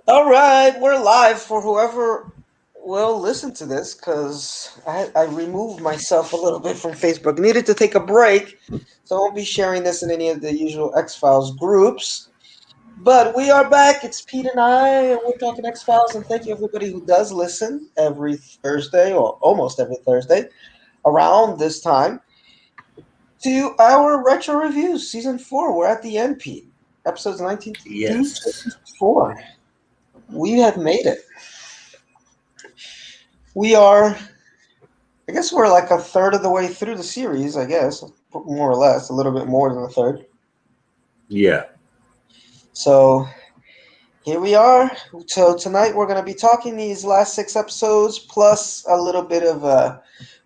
All right, we're live for whoever will listen to this because I removed myself a little bit from Facebook. Needed to take a break, so I won't be sharing this in any of the usual X Files groups. But we are back. It's Pete and I, and we're talking X Files. And thank you everybody who does listen every Thursday or almost every Thursday around this time to our retro reviews, season 4. We're at the end, Pete. Episodes 19 through Yes. 24. We have made it. We are, I guess we're like a third of the way through the series, I guess, more or less, a little bit more than a third. Yeah. So here we are. So tonight we're going to be talking these last 6 episodes, plus a little bit of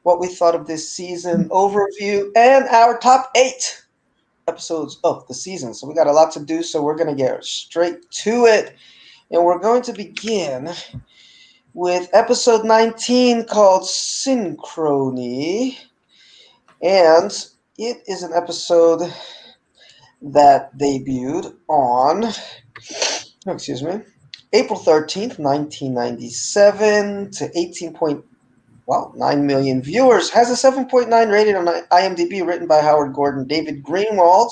what we thought of this season overview and our top 8 episodes of the season. So we got a lot to do, so we're going to get straight to it. And we're going to begin with episode 19 called Synchrony. And it is an episode that debuted on, excuse me, April 13th, 1997 to 9 million viewers. Has a 7.9 rating on IMDb, written by Howard Gordon, David Greenwald,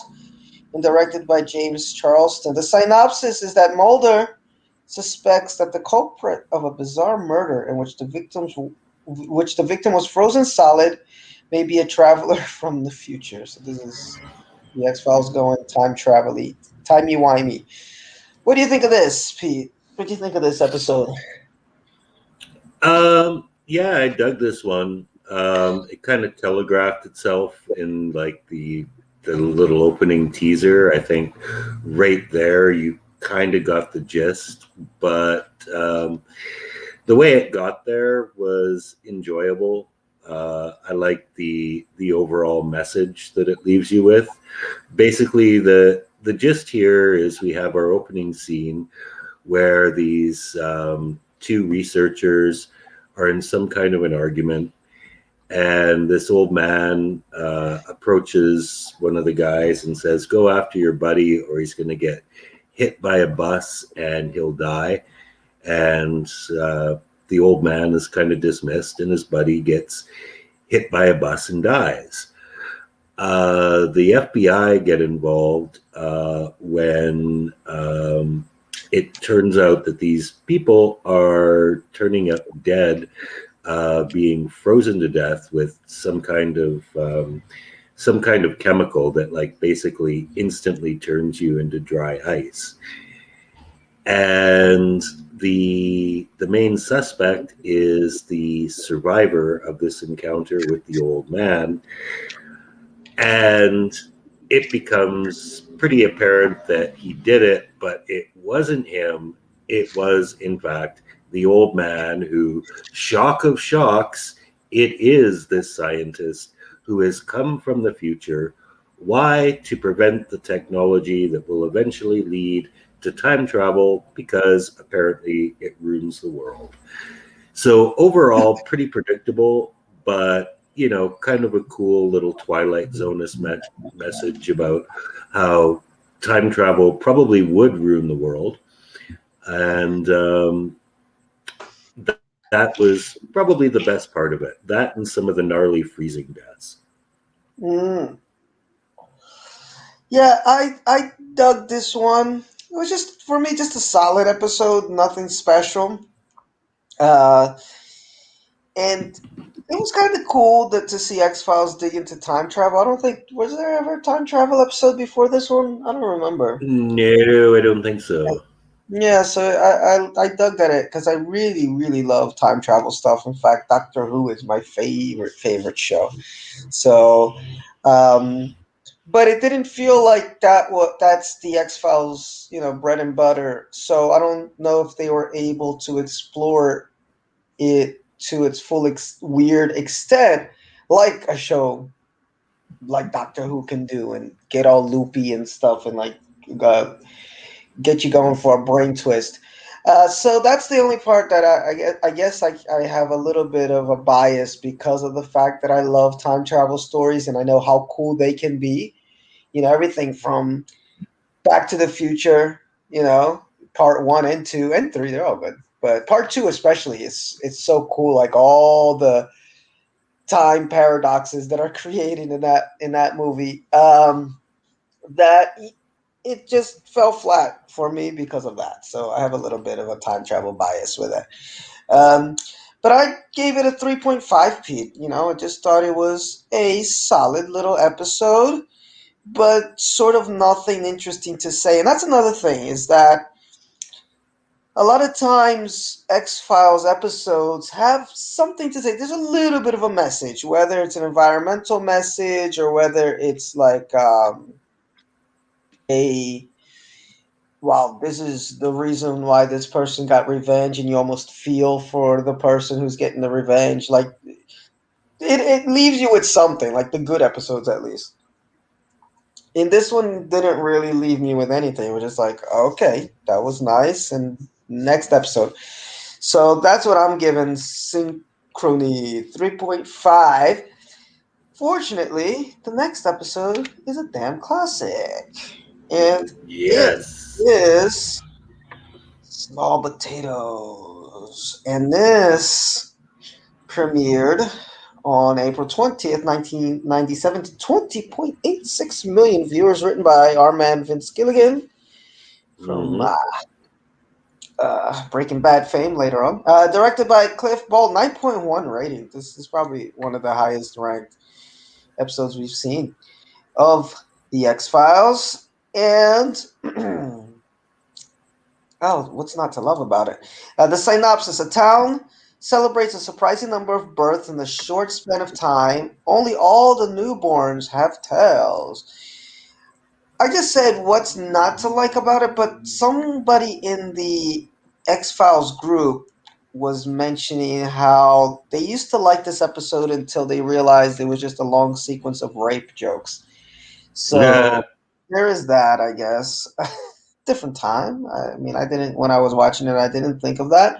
and directed by James Charleston. The synopsis is that Mulder suspects that the culprit of a bizarre murder in which the victim was frozen solid may be a traveler from the future. So this is the X Files going time travel timey wimey. What do you think of this, Pete? What do you think of this episode? Yeah, I dug this one. It kind of telegraphed itself in like the little opening teaser. I think right there you kind of got the gist, but the way it got there was enjoyable. I like the overall message that it leaves you with. Basically, the gist here is we have our opening scene where these two researchers are in some kind of an argument, and this old man approaches one of the guys and says, "Go after your buddy, or he's going to get hit by a bus and he'll die." And the old man is kind of dismissed, and his buddy gets hit by a bus and dies. The FBI get involved when it turns out that these people are turning up dead, being frozen to death with some kind of chemical that like basically instantly turns you into dry ice. And the main suspect is the survivor of this encounter with the old man, and it becomes pretty apparent that he did it, but it wasn't him. It was, in fact, the old man who, shock of shocks, it is this scientist who has come from the future. Why? To prevent the technology that will eventually lead to time travel, because apparently it ruins the world. So overall, pretty predictable, but kind of a cool little Twilight Zone-ish message about how time travel probably would ruin the world, and that was probably the best part of it. That and some of the gnarly freezing deaths. Mm. Yeah, I dug this one. It was just for me just a solid episode, nothing special. Uh, and it was kind of cool to see X Files dig into time travel. I don't think was there ever a time travel episode before this one. I don't remember. No, I don't think so. Yeah, so I dug that it because I really love time travel stuff. In fact, Doctor Who is my favorite show. So, um, but it didn't feel like that's the X Files, bread and butter. So I don't know if they were able to explore it to its full weird extent, like a show like Doctor Who can do, and get all loopy and stuff, and like uh, get you going for a brain twist. So that's the only part that I have a little bit of a bias because of the fact that I love time travel stories and I know how cool they can be. Everything from Back to the Future, you know, part 1 and 2 and 3, they're all good. But part 2 especially is it's so cool. Like all the time paradoxes that are created in that movie. That it just fell flat for me because of that. So I have a little bit of a time travel bias with it. Um, but I gave it a 3.5, Pete. I just thought it was a solid little episode, but sort of nothing interesting to say. And that's another thing is that a lot of times X Files episodes have something to say. There's a little bit of a message, whether it's an environmental message or whether it's like a well, this is the reason why this person got revenge, and you almost feel for the person who's getting the revenge. Like it leaves you with something, like the good episodes at least. And this one didn't really leave me with anything. It was just like, okay, that was nice, and next episode. So that's what I'm giving Synchrony 3.5. Fortunately, the next episode is a damn classic. And it Yes. is Small Potatoes. And this premiered on April 20th, 1997 to 20.86 million viewers, written by our man Vince Gilligan from Hmm. Breaking Bad fame later on. Directed by Cliff Ball, 9.1 rating. This is probably one of the highest ranked episodes we've seen of The X-Files. And oh, what's not to love about it? The synopsis: a town celebrates a surprising number of births in a short span of time. Only all the newborns have tails. I just said what's not to like about it, but somebody in the X Files group was mentioning how they used to like this episode until they realized it was just a long sequence of rape jokes. So there is that, I guess. Different time. I mean, I didn't when I was watching it, I didn't think of that,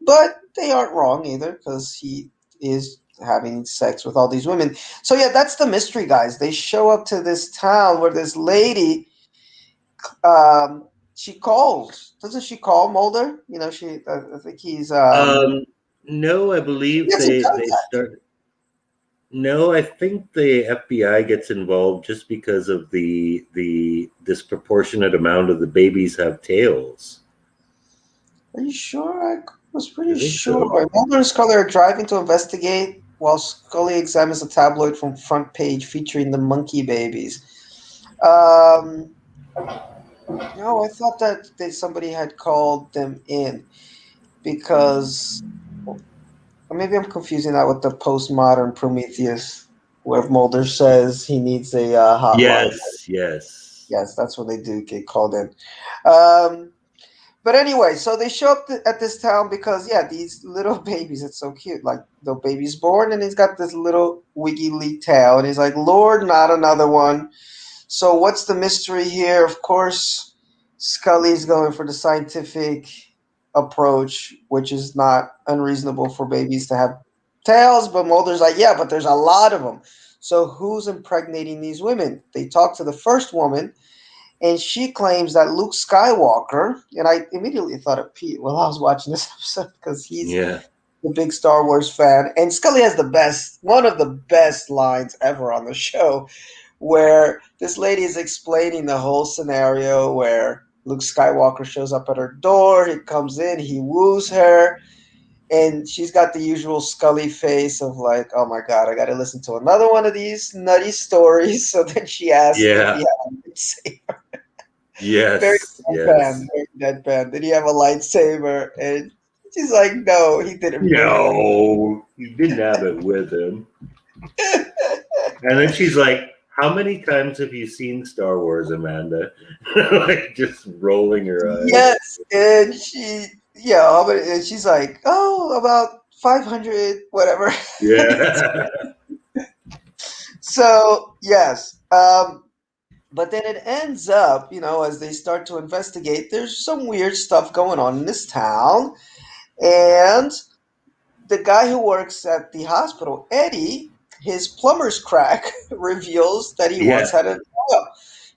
but they aren't wrong either because he is having sex with all these women. So yeah, that's the mystery, guys. They show up to this town where this lady, she calls. Doesn't she call Mulder? I think he's Um, no, I he believe gets in they contact. start. No, I think the FBI gets involved just because of the disproportionate amount of the babies have tails. Are you sure? I was pretty I think so. sure. Mulder and Scully are driving to investigate while Scully examines a tabloid from front page featuring the monkey babies. Um, no, I thought that somebody had called them in because, or maybe I'm confusing that with the postmodern Prometheus, where Mulder says he needs a hotline. Yes, yes. Yes, that's when they do get called in. Um, But anyway, so they show up at this town because yeah, these little babies. It's so cute. Like the baby's born and he's got this little wiggly tail, and he's like, "Lord, not another one." So what's the mystery here? Of course, Scully's going for the scientific approach, which is not unreasonable for babies to have tails. But Mulder's like, "Yeah, but there's a lot of them." So who's impregnating these women? They talk to the first woman, and she claims that Luke Skywalker, and I immediately thought of Pete while I was watching this episode because he's Yeah. the big Star Wars fan, and Scully has one of the best lines ever on the show, where this lady is explaining the whole scenario where Luke Skywalker shows up at her door, he comes in, he woos her, and she's got the usual Scully face of like, oh my god, I got to listen to another one of these nutty stories. So then she asks if he Yeah. had a very Yes. deadpan, Yes. very deadpan. Did he have a lightsaber? And she's like, no, he didn't bring it. No, he didn't have it with him. And then she's like, "How many times have you seen Star Wars, Amanda?" Like just rolling her eyes. Yes, and yeah, and she's like, oh, about 500, whatever. Yeah. So yes, but then it ends up, as they start to investigate, there's some weird stuff going on in this town, and the guy who works at the hospital, Eddie, his plumber's crack reveals that he once Yeah. had a child.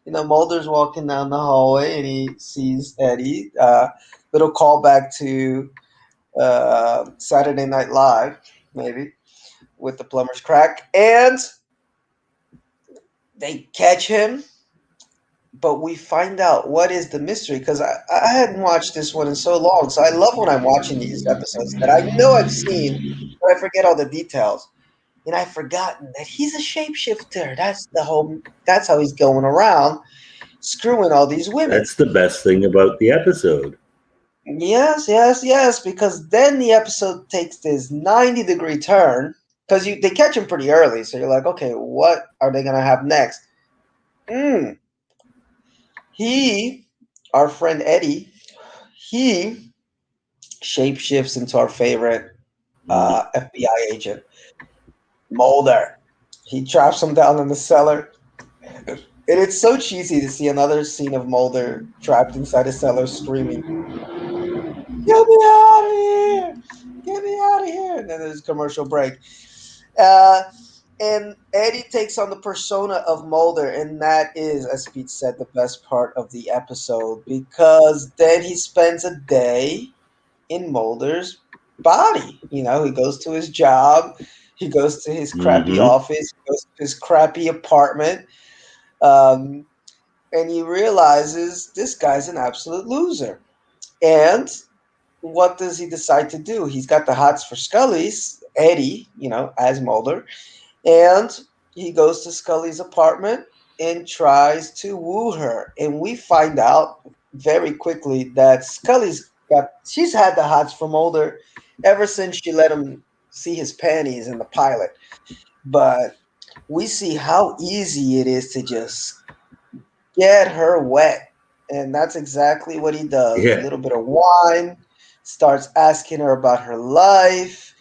Mulder's walking down the hallway and he sees Eddie. Little callback to Saturday Night Live, maybe, with the plumber's crack. And they catch him, but we find out what is the mystery because I hadn't watched this one in so long. So I love when I'm watching these episodes that I know I've seen, but I forget all the details. And I've forgotten that he's a shapeshifter. That's how he's going around screwing all these women. That's the best thing about the episode. Yes, yes, yes, because then the episode takes this 90-degree turn because they catch him pretty early. So you're like, okay, what are they going to have next? Mm, he, our friend Eddie, he shapeshifts into our favorite FBI agent, Mulder. He traps him down in the cellar. And it's so cheesy to see another scene of Mulder trapped inside a cellar screaming, "Get me out of here! Get me out of here!" And then there's a commercial break. Uh, and Eddie takes on the persona of Mulder, and that is, as Pete said, the best part of the episode because then he spends a day in Mulder's body. He goes to his job, he goes to his crappy Mm-hmm. office, he goes to his crappy apartment, um, and he realizes this guy's an absolute loser. And what does he decide to do? He's got the hots for Scully's, Eddie, as Mulder, and he goes to Scully's apartment and tries to woo her. And we find out very quickly that she's had the hots for Mulder ever since she let him see his panties in the pilot. But we see how easy it is to just get her wet. And that's exactly what he does. A Yeah. little bit of wine, starts asking her about her life.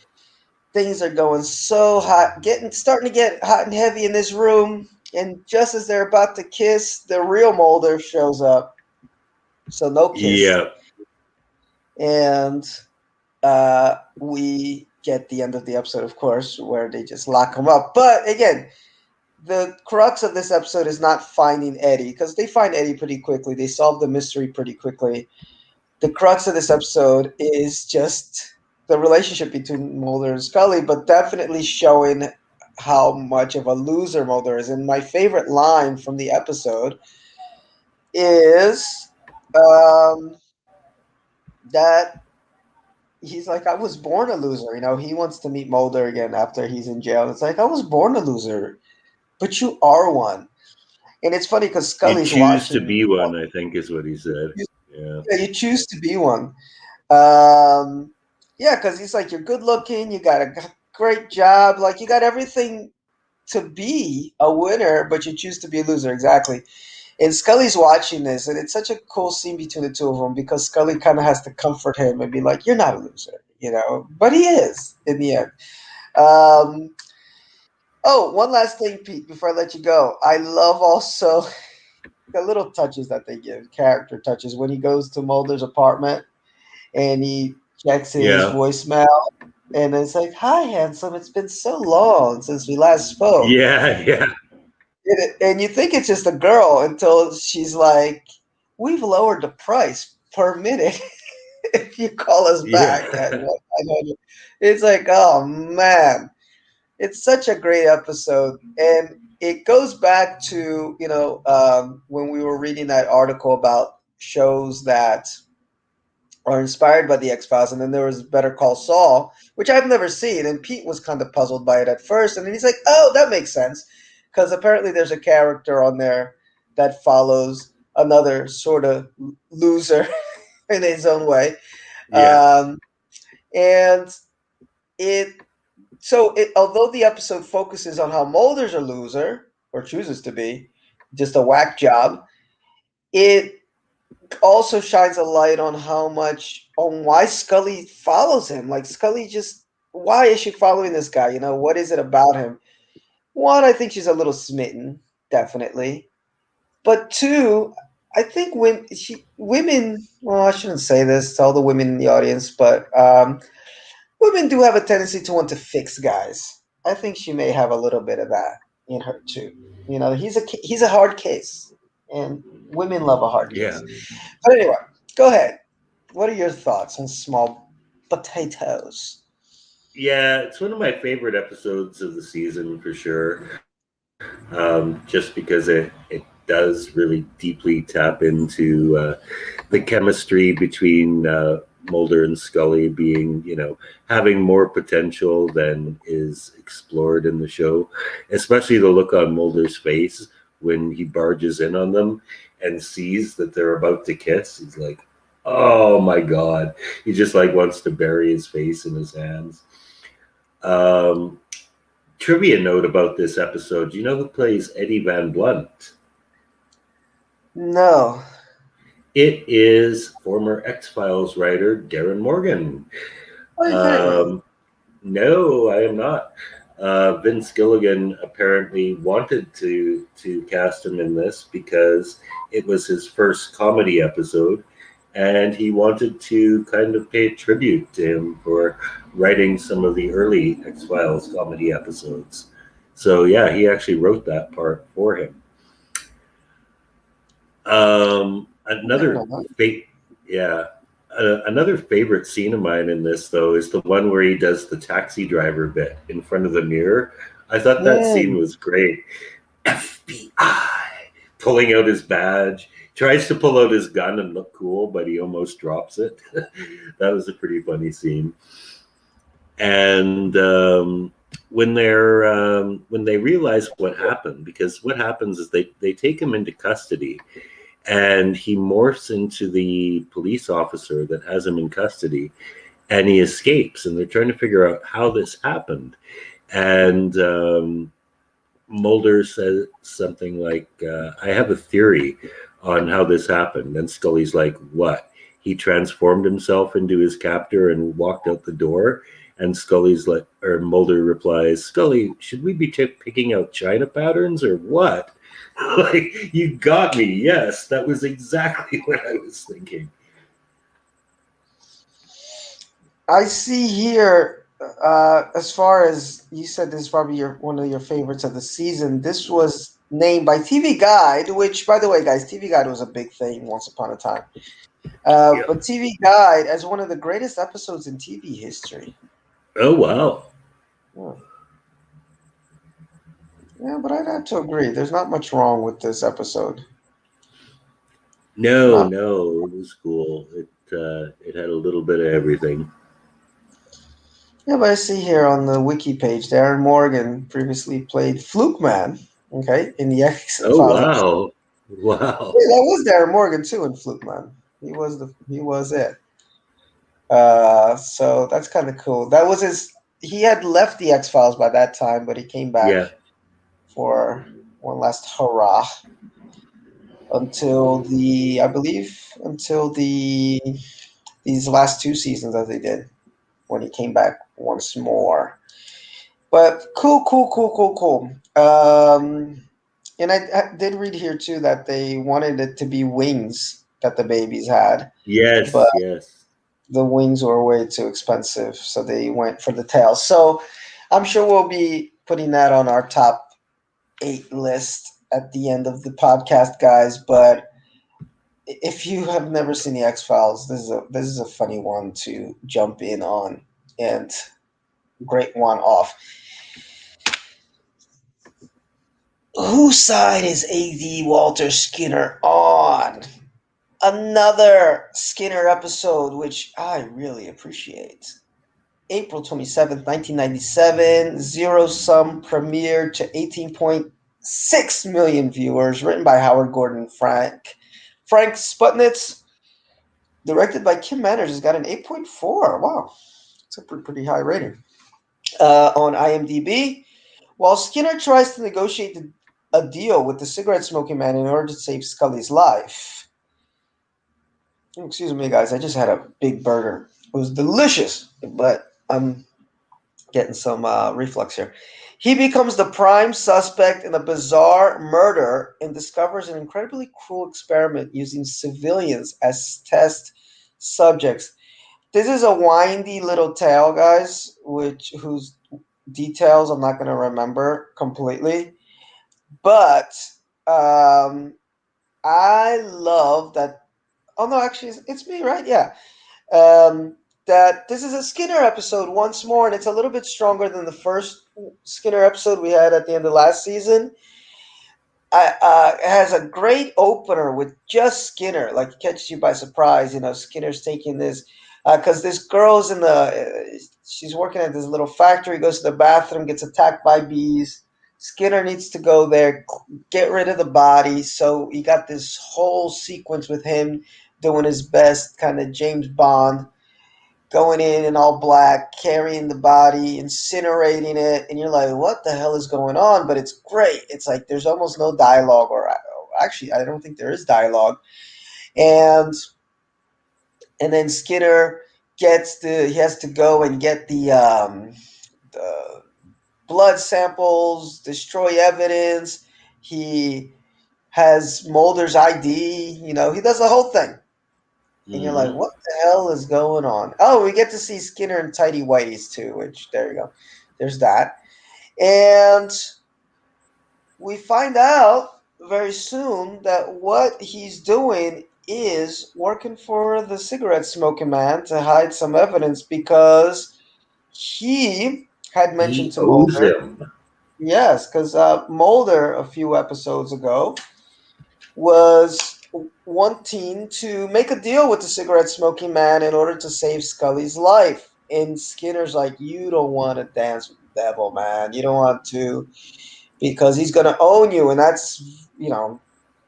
Things are going so hot, starting to get hot and heavy in this room. And just as they're about to kiss, the real Mulder shows up. So no kiss. Yeah. And we get the end of the episode, of course, where they just lock him up. But again, the crux of this episode is not finding Eddie, because they find Eddie pretty quickly. They solve the mystery pretty quickly. The crux of this episode is just the relationship between Mulder and Scully, but definitely showing how much of a loser Mulder is. And my favorite line from the episode is that he's like, I was born a loser. He wants to meet Mulder again after he's in jail. It's like, I was born a loser, but you are one. And it's funny because You Scully's choose to watching. be one, I think is what he said. Yeah. Yeah, you choose to be one. Um, yeah, because he's like, you're good looking, you got a great job, like you got everything to be a winner, but you choose to be a loser. Exactly. And Scully's watching this, and it's such a cool scene between the two of them because Scully kind of has to comfort him and be like, "You're not a loser," but he is in the end. Um, oh, one last thing, Pete, before I let you go. I love also the little touches that they give, character touches, when he goes to Mulder's apartment and he checks his Yeah. voicemail, and it's like, "Hi, handsome. It's been so long since we last spoke." Yeah. Yeah. And you think it's just a girl until she's like, "We've lowered the price per minute if you call us back Yeah. at what I know." It's like, oh man, it's such a great episode, and it goes back to when we were reading that article about shows that are inspired by the X Files, and then there was Better Call Saul, which I've never seen, and Pete was kind of puzzled by it at first, and then he's like, "Oh, that makes sense," because apparently there's a character on there that follows another sort of loser in his own way, Yeah. um, and it. Although the episode focuses on how Mulder's a loser or chooses to be, just a whack job, it also shines a light on why Scully follows him. Like Scully just why is she following this guy? What is it about him? One, I think she's a little smitten, definitely. But two, I think women. Well, I shouldn't say this to all the women in the audience, but women do have a tendency to want to fix guys. I think she may have a little bit of that in her too. He's a hard case. and women love a hard Yeah. kiss. But anyway, go ahead. What are your thoughts on small potatoes? Yeah, it's one of my favorite episodes of the season for sure. Just because it does really deeply tap into the chemistry between Mulder and Scully being, having more potential than is explored in the show, especially the look on Mulder's face when he barges in on them and sees that they're about to kiss. He's like, oh my God. He just like wants to bury his face in his hands. Um, Trivia note about this episode. Do you know who plays Eddie Van Blunt? No. It is former X Files writer Darren Morgan. Are you kidding me? Um, no, I am not. Vince Gilligan apparently wanted to cast him in this because it was his first comedy episode, and he wanted to kind of pay tribute to him for writing some of the early X Files comedy episodes. So yeah, he actually wrote that part for him. I didn't Another know that. yeah, another favorite scene of mine in this though is the one where he does the taxi driver bit in front of the mirror. I thought that scene Mm. was great. FBI pulling out his badge, tries to pull out his gun and look cool, but he almost drops it. That was a pretty funny scene. And when they realize what happened, because what happens is they take him into custody and he morphs into the police officer that has him in custody and he escapes and they're trying to figure out how this happened. And Mulder says something like, I have a theory on how this happened. And Scully's like, what? He transformed himself into his captor and walked out the door. And Scully's like, or Mulder replies, Scully, should we be picking out China patterns or what? Like, you got me. Yes, that was exactly what I was thinking. I see here, as far as you said, this is probably one of your favorites of the season. This was named by TV Guide, which, by the way, guys, TV Guide was a big thing once upon a time. Yeah. But TV Guide as one of the greatest episodes in TV history. Oh, wow. Yeah, yeah, but I'd have to agree. There's not much wrong with this episode. No, Not. no, it was cool. It had a little bit of everything. Yeah, but I see here on the wiki page, Darren Morgan previously played Fluke Man. Okay, in the X Oh, Files episode. wow. Wow. Wait, that was Darren Morgan too in Fluke Man. He was it. So that's kind of cool. That was his. He had left the X Files by that time, but he came back Yeah. for one last hurrah until I believe, until these last two seasons that they did when he came back once more. But cool, cool, cool, cool, cool. And I did read here too that they wanted it to be wings that the babies had, but Yes, yes. the wings were way too expensive, so they went for the tail. So I'm sure we'll be putting that on our top 8 list at the end of the podcast, guys. But if you have never seen the X Files, this is a funny one to jump in on and great one off. Whose side is A.D. Walter Skinner on? Another Skinner episode, which I really appreciate. April 27th, 1997, Zero Sum premiered to 18.6 million viewers, written by Howard Gordon Frank. Frank Sputnitz, directed by Kim Manners, has got an 8.4. Wow, it's a pretty high rating on IMDb. While Skinner tries to negotiate a deal with the cigarette smoking man in order to save Scully's life. Excuse me, guys, I just had a big burger. It was delicious, but I'm getting some reflux here. He becomes the prime suspect in a bizarre murder and discovers an incredibly cruel experiment using civilians as test subjects. This is a windy little tale, guys, whose details I'm not going to remember completely. But um, I love that. Oh no, actually, it's me, right? Yeah. Um, that this is a Skinner episode once more, and it's a little bit stronger than the first Skinner episode we had at the end of last season. It has a great opener with just Skinner, like it catches you by surprise. Skinner's taking this because this girl's she's working at this little factory, goes to the bathroom, gets attacked by bees. Skinner needs to go there, get rid of the body. So you got this whole sequence with him doing his best, kind of James Bond, going in all black, carrying the body, incinerating it, and you're like, what the hell is going on? But it's great. It's like there's almost no dialogue, or actually, I don't think there is dialogue. And then Skinner he has to go and get the blood samples, destroy evidence. He has Mulder's ID. He does the whole thing. And you're like, Hmm. what the hell is going on? Oh, we get to see Skinner and Tidy Whities too, which there you go. There's that. And we find out very soon that what he's doing is working for the cigarette smoking man to hide some evidence because he had mentioned He to owes Mulder, him. yes, because Mulder a few episodes ago was wanting to make a deal with the cigarette smoking man in order to save Scully's life. And Skinner's like, you don't want to dance with the devil, man. You don't want to, because he's going to own you. And that's,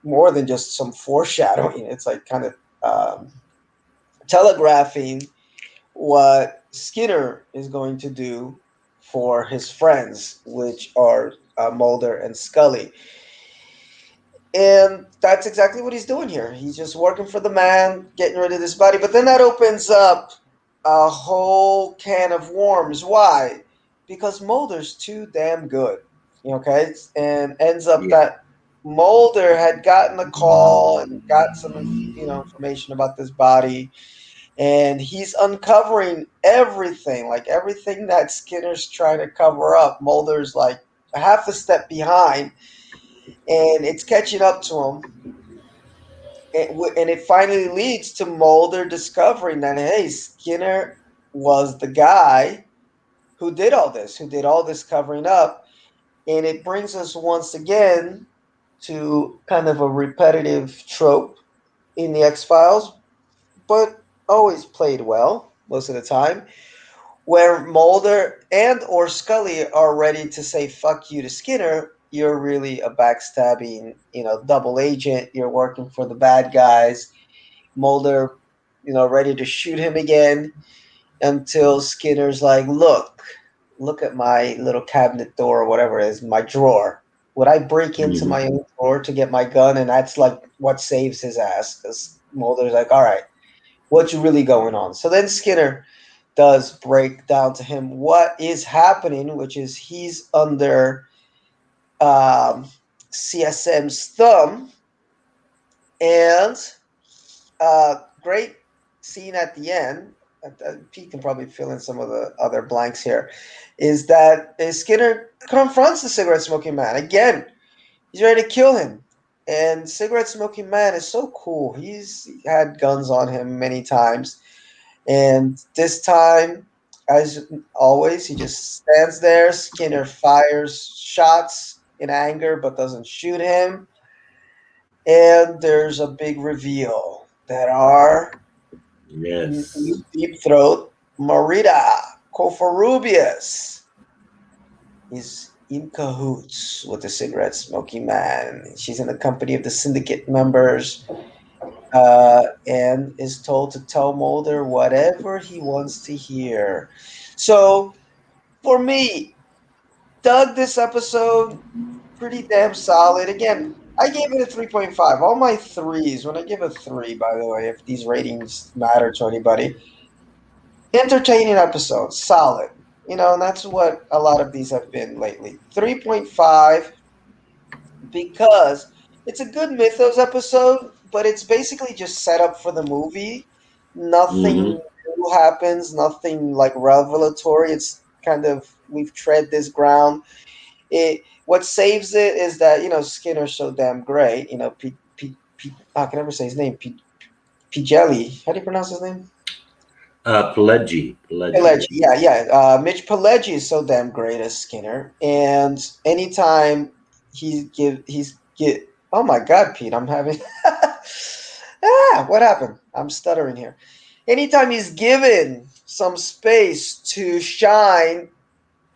more than just some foreshadowing. It's like kind of telegraphing what Skinner is going to do for his friends, which are Mulder and Scully. And that's exactly what he's doing here. He's just working for the man, getting rid of this body. But then that opens up a whole can of worms. Why? Because Mulder's too damn good. Okay? And ends up Yeah. that Mulder had gotten a call and got some information about this body. And he's uncovering everything, like everything that Skinner's trying to cover up. Mulder's like half a step behind, and it's catching up to him. And it finally leads to Mulder discovering that, hey, Skinner was the guy who did all this covering up. And it brings us once again to kind of a repetitive trope in the X Files, but always played well most of the time, where Mulder and or Scully are ready to say fuck you to Skinner. You're really a backstabbing, double agent. You're working for the bad guys. Mulder, ready to shoot him again until Skinner's like, look at my little cabinet door or whatever it is, my drawer. Would I break into Mhm. my own drawer to get my gun? And that's like what saves his ass, because Mulder's like, all right, what's really going on? So then Skinner does break down to him what is happening, which is he's under CSM's thumb, and great scene at the end. Pete can probably fill in some of the other blanks here. Is that Skinner confronts the cigarette smoking man again? He's ready to kill him, and cigarette smoking man is so cool. He's had guns on him many times, and this time, as always, he just stands there. Skinner fires shots in anger, but doesn't shoot him. And there's a big reveal that our Yes. deep throat, Marita Koforubius, is in cahoots with the cigarette smoking man. She's in the company of the syndicate members, and is told to tell Mulder whatever he wants to hear. So, for me, dug this episode, pretty damn solid. Again, I gave it a 3.5. All my threes, when I give a 3, by the way, if these ratings matter to anybody, entertaining episode, solid. And that's what a lot of these have been lately. 3.5 because it's a good Mythos episode, but it's basically just set up for the movie. Nothing Hmm. new happens, nothing like revelatory. It's kind of, we've tread this ground. What saves it is that Skinner's so damn great. I can never say his name. Pigelli. How do you pronounce his name? Pileggi. Pileggi. Pileggi. Yeah, yeah. Mitch Pileggi is so damn great as Skinner, and anytime he's get. Oh my God, Pete! I'm having. What happened? I'm stuttering here. Anytime he's given some space to shine,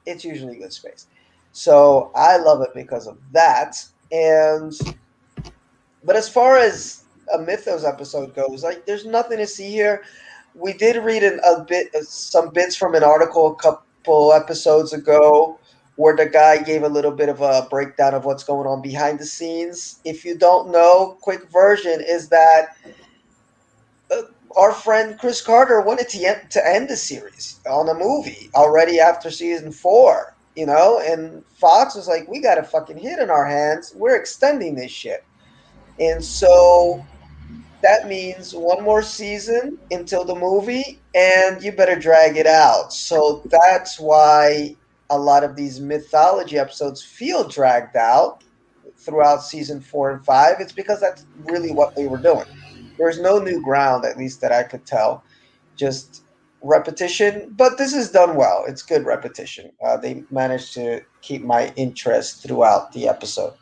it's usually good space. So I love it because of that. And but as far as a Mythos episode goes, like there's nothing to see here. We did read a bit, some bits from an article a couple episodes ago, where the guy gave a little bit of a breakdown of what's going on behind the scenes. If you don't know, quick version is that uh, our friend Chris Carter wanted to end the series on a movie already after season 4. And Fox was like, "We got a fucking hit in our hands. We're extending this shit." And so that means one more season until the movie, and you better drag it out. So that's why a lot of these mythology episodes feel dragged out throughout season 4 and 5. It's because that's really what they were doing. There's no new ground, at least that I could tell, just repetition. But this is done well. It's good repetition. They managed to keep my interest throughout the episode.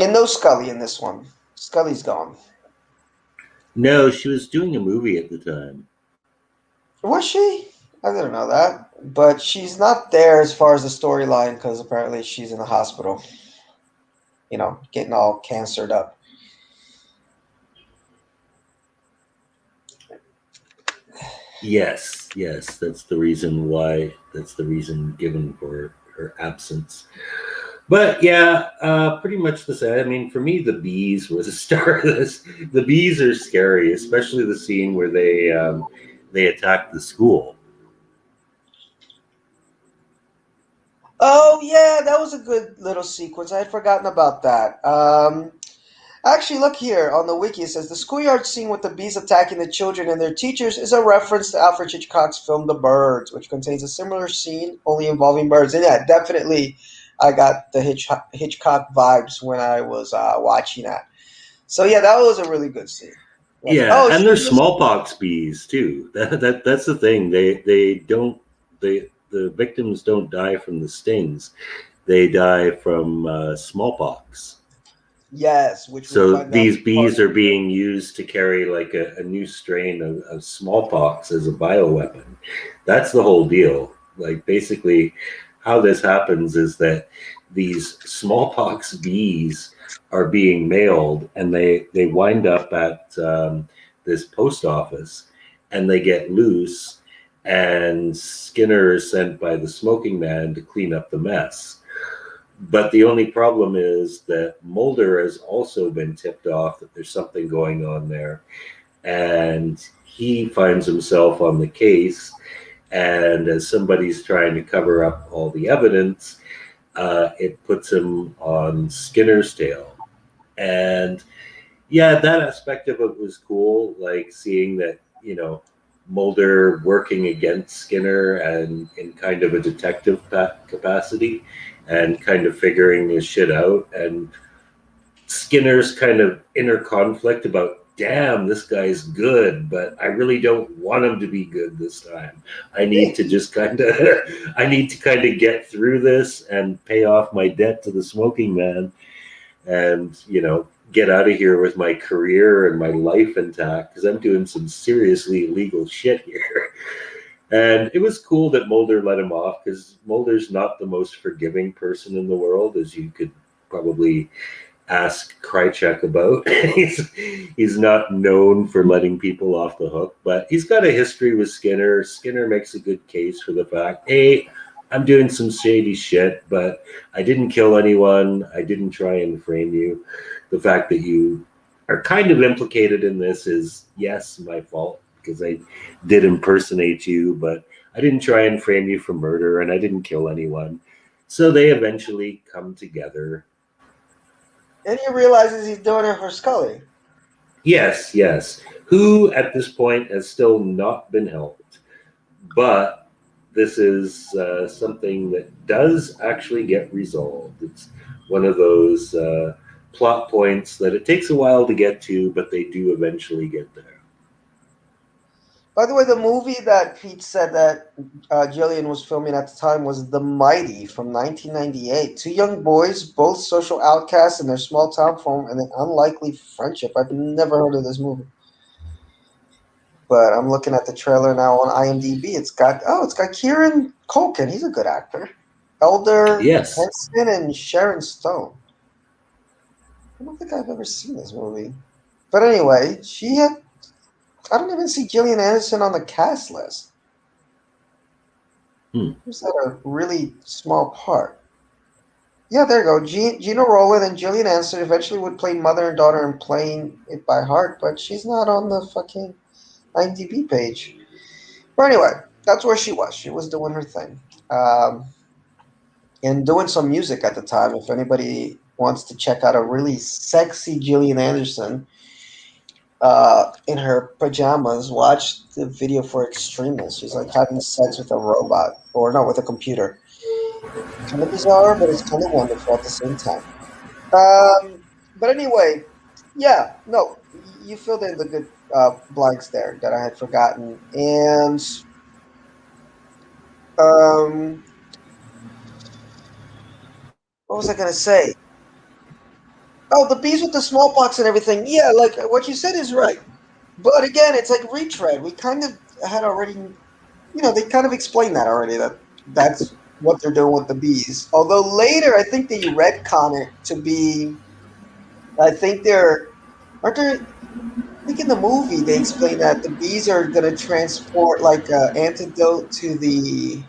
And no Scully in this one. Scully's gone. No, she was doing a movie at the time. Was she? I didn't know that. But she's not there as far as the storyline because apparently she's in the hospital, getting all cancered up. Yes, yes, that's the reason why. That's the reason given for her absence. But yeah, pretty much the same. I mean, for me, the bees was a star of this. The bees are scary, especially the scene where they attack the school. Oh, yeah, that was a good little sequence. I had forgotten about that. Actually, look here on the wiki. It says the schoolyard scene with the bees attacking the children and their teachers is a reference to Alfred Hitchcock's film The Birds, which contains a similar scene only involving birds. And yeah, definitely, I got the Hitchcock vibes when I was watching that. So yeah, that was a really good scene. Yes. Yeah, Oh, and she there's was. smallpox bees too. That's the thing. They don't the victims don't die from the stings. They die from smallpox. Yes, which we So find out these bees are being used to carry like a new strain of smallpox as a bioweapon. That's the whole deal. Like basically, how this happens is that these smallpox bees are being mailed, and they wind up at this post office, and they get loose, and Skinner is sent by the smoking man to clean up the mess. But the only problem is that Mulder has also been tipped off that there's something going on there. And he finds himself on the case. And as somebody's trying to cover up all the evidence, it puts him on Skinner's tail. And yeah, that aspect of it was cool, like seeing that, Mulder working against Skinner and in kind of a detective capacity and kind of figuring his shit out. And Skinner's kind of inner conflict about, damn, this guy's good, but I really don't want him to be good this time. I need to just kind of, I need to kind of get through this and pay off my debt to the smoking man and, get out of here with my career and my life intact because I'm doing some seriously illegal shit here. And it was cool that Mulder let him off because Mulder's not the most forgiving person in the world, as you could probably ask Krychek about. he's not known for letting people off the hook, but he's got a history with Skinner. Skinner makes a good case for the fact, hey, I'm doing some shady shit, but I didn't kill anyone. I didn't try and frame you. The fact that you are kind of implicated in this is, yes, my fault because I did impersonate you, but I didn't try and frame you for murder and I didn't kill anyone. So they eventually come together. And he realizes he's doing it for Scully. Yes, yes. Who at this point has still not been helped. But this is something that does actually get resolved. It's one of those plot points that it takes a while to get to, but they do eventually get there. By the way, the movie that Pete said that Gillian was filming at the time was The Mighty from 1998. Two young boys, both social outcasts in their small town, form an unlikely friendship. I've never heard of this movie, but I'm looking at the trailer now on IMDb. It's got Kieran Culkin. He's a good actor. Elder Yes. Henson and Sharon Stone. I don't think I've ever seen this movie. But anyway, I don't even see Gillian Anderson on the cast list. Hmm. Who's that a really small part? Yeah, there you go. Gina Rowland and Gillian Anderson eventually would play mother and daughter in Playing It by Heart, but she's not on the fucking IMDb page. But anyway, that's where she was. She was doing her thing. And doing some music at the time. If anybody wants to check out a really sexy Gillian Anderson in her pajamas, watch the video for Extremist. She's like having sex with a robot, or not with a computer. Kind of bizarre, but it's kind of wonderful at the same time. But anyway, yeah, no, you filled in the good blanks there that I had forgotten. And um, what was I gonna say? Oh, the bees with the smallpox and everything. Yeah, like what you said is right. But again, it's like retread. We kind of had already, they kind of explained that already. That's what they're doing with the bees. Although later, I think they retcon it to be. I think they're aren't there. I think in the movie they explain that the bees are gonna transport like an antidote to the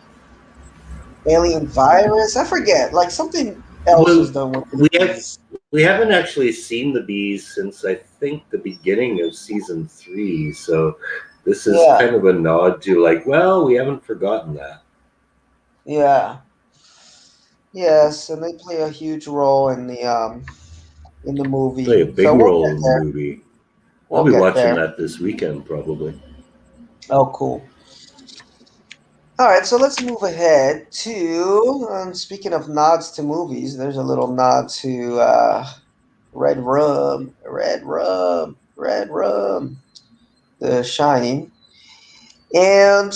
alien virus. I forget. Like something else Well, was done with the we have bees. we haven't actually seen the bees since I think the beginning of season 3. So this is Yeah, kind of a nod to like, well, we haven't forgotten that. yeah, yes, and they play a huge role in the Play a movie. So big we'll get role in the there. movie. I'll We'll be get watching there. that this weekend probably. Oh, cool. All right, so let's move ahead to. Speaking of nods to movies, there's a little nod to Red Rum, Red Rum, Red Rum, The Shining, and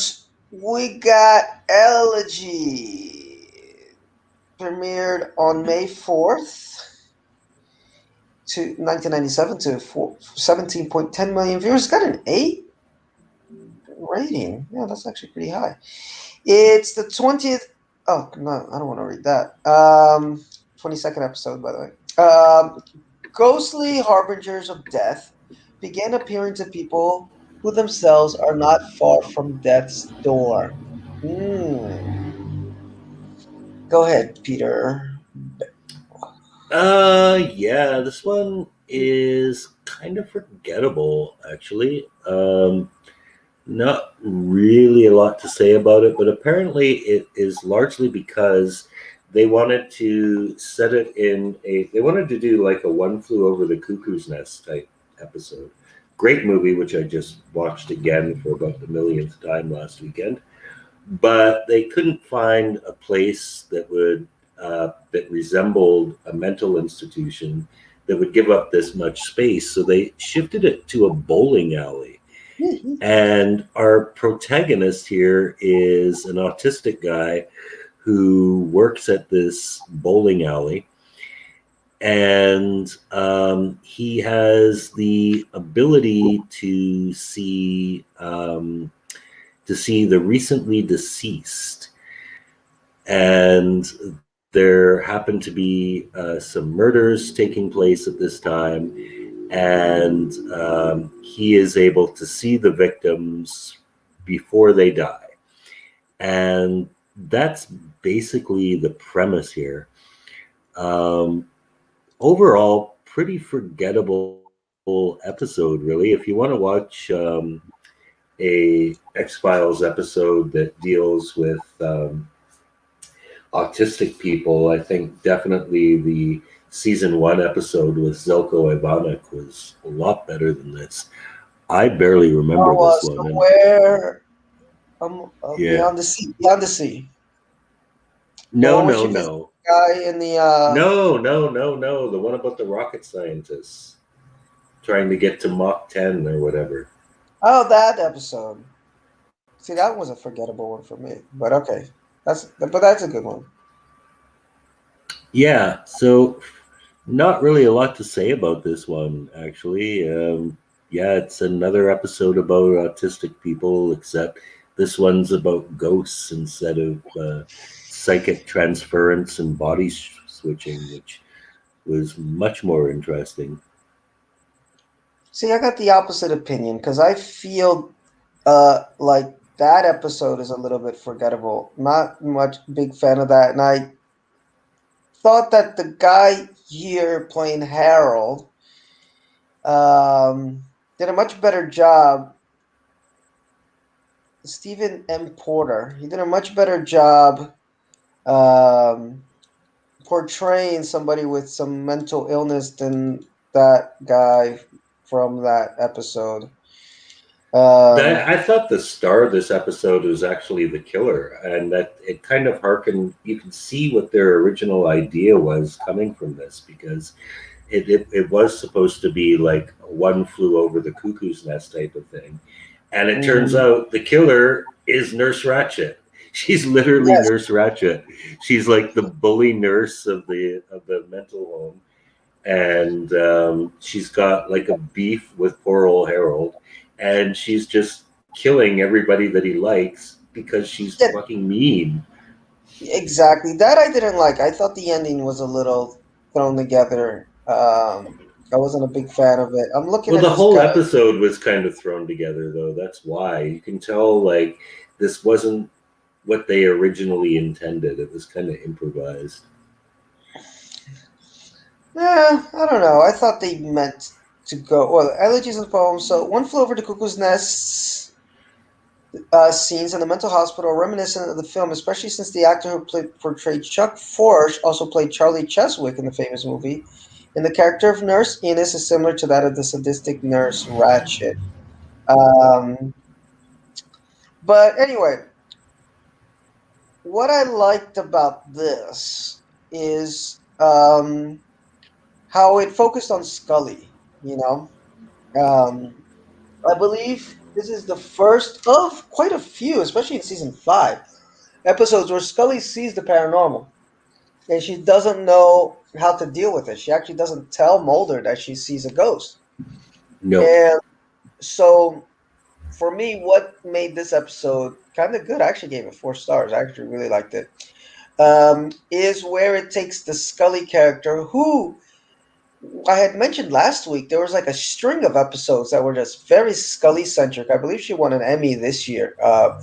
we got Elegy premiered on May 4th to 1997 to 17.10 million viewers. It's got an 8 rating. Yeah, that's actually pretty high. It's the 20th. Oh, no, I don't want to read that. 22nd episode, by the way. Ghostly harbingers of death began appearing to people who themselves are not far from death's door. Hmm. Go ahead, Peter. Yeah, this one is kind of forgettable actually. Not really a lot to say about it, but apparently it is largely because they wanted to set it in a. They wanted to do like a One Flew Over the Cuckoo's Nest type episode. Great movie, which I just watched again for about the millionth time last weekend. But they couldn't find a place that resembled a mental institution that would give up this much space. So they shifted it to a bowling alley, and our protagonist here is an autistic guy who works at this bowling alley. And he has the ability to see the recently deceased. And there happen to be some murders taking place at this time, and he is able to see the victims before they die. And that's basically the premise here. Um, Overall, pretty forgettable episode, really. If you want to watch a X-Files episode that deals with autistic people, I think definitely the season 1 episode with Zelko Ivanek was a lot better than this. I barely remember this one, and Somewhere yeah, beyond the sea. Beyond the sea. The no, one where no, she visits no. guy in the No, no, no, no. The one about the rocket scientists trying to get to Mach 10 or whatever. oh, that episode. See, that was a forgettable one for me. But okay. That's a good one. Yeah, so not really a lot to say about this one, actually. Yeah, it's another episode about autistic people, except this one's about ghosts instead of psychic transference and body switching, which was much more interesting. See, I got the opposite opinion because I feel like that episode is a little bit forgettable. Not much big fan of that, and I thought that the guy here playing Harold um, did a much better job. Stephen M. Porter. He did a much better job um, portraying somebody with some mental illness than that guy from that episode. That Um, I thought the star of this episode was actually the killer, and that it kind of harkened. You can see what their original idea was coming from this because it was supposed to be like one flew over the cuckoo's nest type of thing, and it turns mhm. out the killer is Nurse Ratchet. She's literally Yes, Nurse Ratchet. She's like the bully nurse of the mental home, and she's got like a beef with poor old Harold, and she's just killing everybody that he likes because she's yeah, fucking mean. exactly. That I didn't like. I thought the ending was a little thrown together. I wasn't a big fan of it. I'm looking Well, at the this whole guy. episode was kind of thrown together, though. That's why you can tell like this wasn't what they originally intended. It was kind of improvised. I don't know. I thought they meant to go. Well, elegies and poems. So, One Flew Over the Cuckoo's Nest scenes in the mental hospital are reminiscent of the film, especially since the actor who portrayed Chuck Forge also played Charlie Cheswick in the famous movie. And the character of Nurse Enos is similar to that of the sadistic Nurse Ratchet. Um, but anyway, what I liked about this is how it focused on Scully. You know, um, I believe this is the first of quite a few, especially in season 5, episodes where Scully sees the paranormal and she doesn't know how to deal with it. She actually doesn't tell Mulder that she sees a ghost. No, And so, for me, what made this episode kind of good, I actually gave it 4 stars. I actually really liked it. Is where it takes the Scully character, who I had mentioned last week. There was like a string of episodes that were just very Scully centric. I believe she won an Emmy this year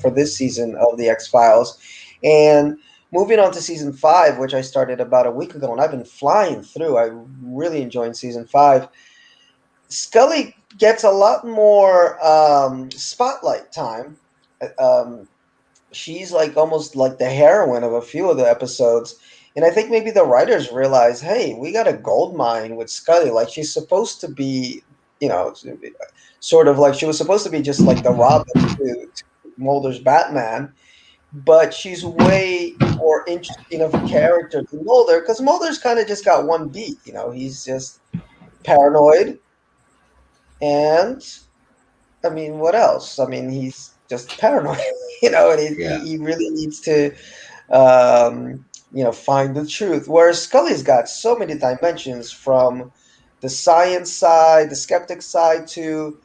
for this season of the X Files. And moving on to season 5, which I started about a week ago, and I've been flying through. I really enjoyed season 5. Scully gets a lot more spotlight time. Um, she's like almost like the heroine of a few of the episodes. And I think maybe the writers realize, hey, we got a gold mine with Scully. Like she's supposed to be, you know, sort of like she was supposed to be just like the Robin to Mulder's Batman, but she's way more interesting of a character than Mulder because Mulder's kind of just got one beat. You know, he's just paranoid, and I mean, what else? I mean, he's just paranoid, and yeah, he really needs to find the truth. Whereas Scully's got so many dimensions from the science side, the skeptic side, to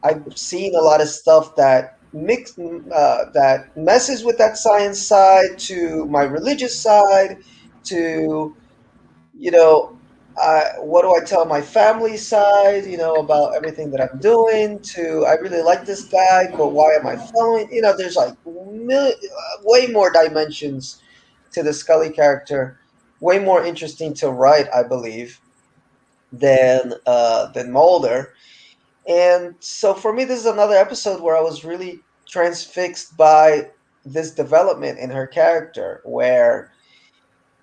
I've seen a lot of stuff that messes with that science side, to my religious side, to you know, what do I tell my family side, about everything that I'm doing, to I really like this guy, but why am I following? There's like way more dimensions to the Scully character, way more interesting to write, I believe, than Mulder. And so for me, this is another episode where I was really transfixed by this development in her character, where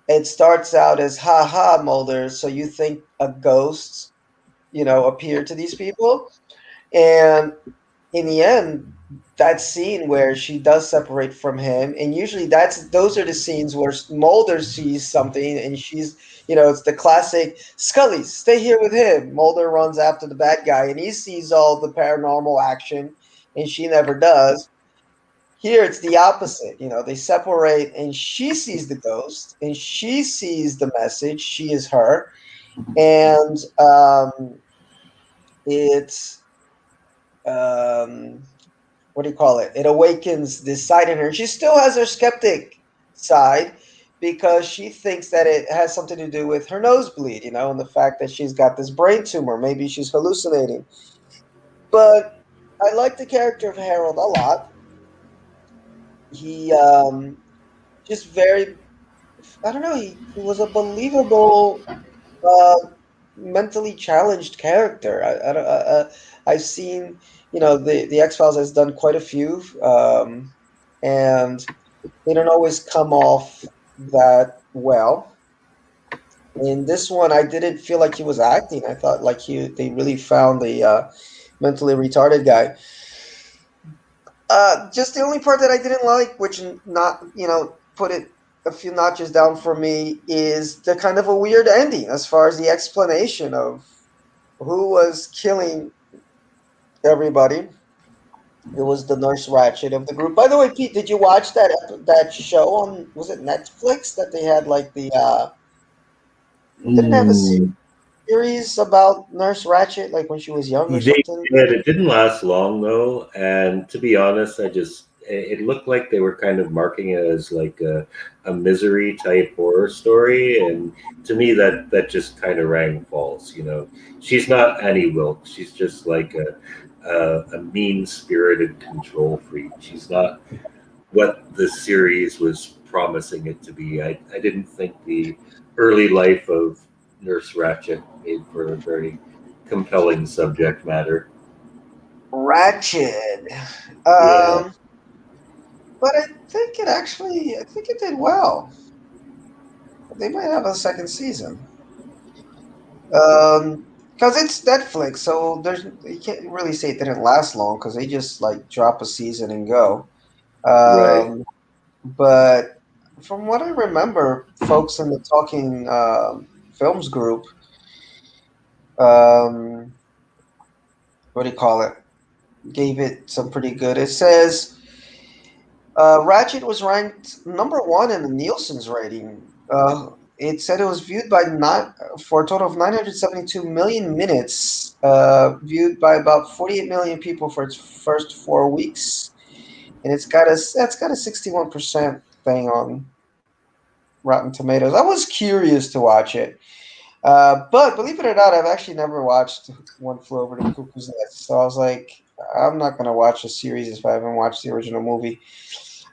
it starts out as "ha ha, Mulder, so you think a ghost, appeared to these people?" And in the end, that scene where she does separate from him, and usually those are the scenes where Mulder sees something, and she's, it's the classic Scully, stay here with him. Mulder runs after the bad guy, and he sees all the paranormal action, and she never does. Here it's the opposite. They separate, and she sees the ghost, and she sees the message. She is her, and it's what do you call it? It awakens this side in her. She still has her skeptic side because she thinks that it has something to do with her nosebleed, and the fact that she's got this brain tumor. Maybe she's hallucinating. But I like the character of Harold a lot. He just very, I don't know, he was a believable, uh, mentally challenged character. I've seen, the X Files has done quite a few, and they don't always come off that well. In this one, I didn't feel like he was acting. I thought like they really found the mentally retarded guy. Just the only part that I didn't like, which not put it a few notches down for me, is the kind of a weird ending as far as the explanation of who was killing everybody. It was the Nurse Ratchet of the group. By the way, Pete, did you watch that show on, was it Netflix, that they had like the didn't have a Mm, series about Nurse Ratchet like when she was young or they something? did. It didn't last long though, and to be honest, it looked like they were kind of marking it as like a misery type horror story, and to me that just kind of rang false. She's not Annie Wilkes. She's just like a mean spirited control freak. She's not what the series was promising it to be. I didn't think the early life of Nurse Ratchet made for a very compelling subject matter. Ratchet. Yeah, Um, but I think it did well. They might have a second season. Because it's Netflix, so you can't really say it didn't last long because they just like drop a season and go. right. Um, but from what I remember, folks in the Talking Films group, um, what do you call it? Gave it some pretty good. It says Ratchet was ranked number one in the Nielsen's rating. It said it was viewed by not for a total of 972 million minutes, viewed by about 48 million people for its first 4 weeks, and it's got a 61% thing on Rotten Tomatoes. I was curious to watch it, but believe it or not, I've actually never watched One Flew Over the Cuckoo's Nest. So I was like, I'm not gonna watch a series if I haven't watched the original movie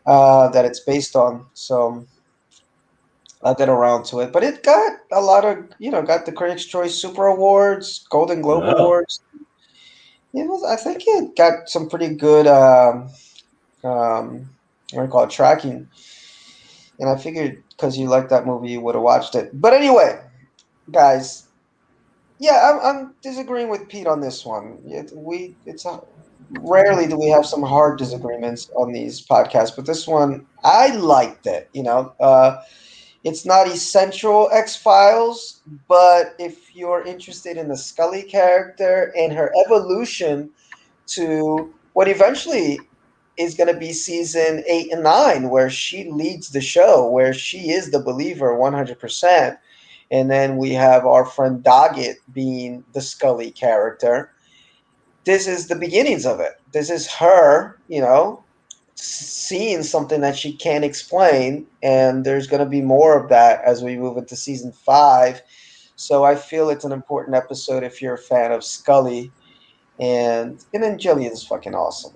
that it's based on. So I'll get around to it. But it got a lot of, got the Critics' Choice Super Awards, Golden Globe Oh, Awards. I think it got some pretty good, what do you call it, tracking. And I figured because you liked that movie, you would have watched it. But anyway, guys, yeah, I'm disagreeing with Pete on this one. Rarely do we have some hard disagreements on these podcasts, but this one I liked it. It's not essential X Files, but if you're interested in the Scully character and her evolution to what eventually is going to be season 8 and 9, where she leads the show, where she is the believer 100%. And then we have our friend Doggett being the Scully character. This is the beginnings of it. This is her, seeing something that she can't explain. And there's going to be more of that as we move into season 5. So I feel it's an important episode if you're a fan of Scully. And then Jillian's fucking awesome.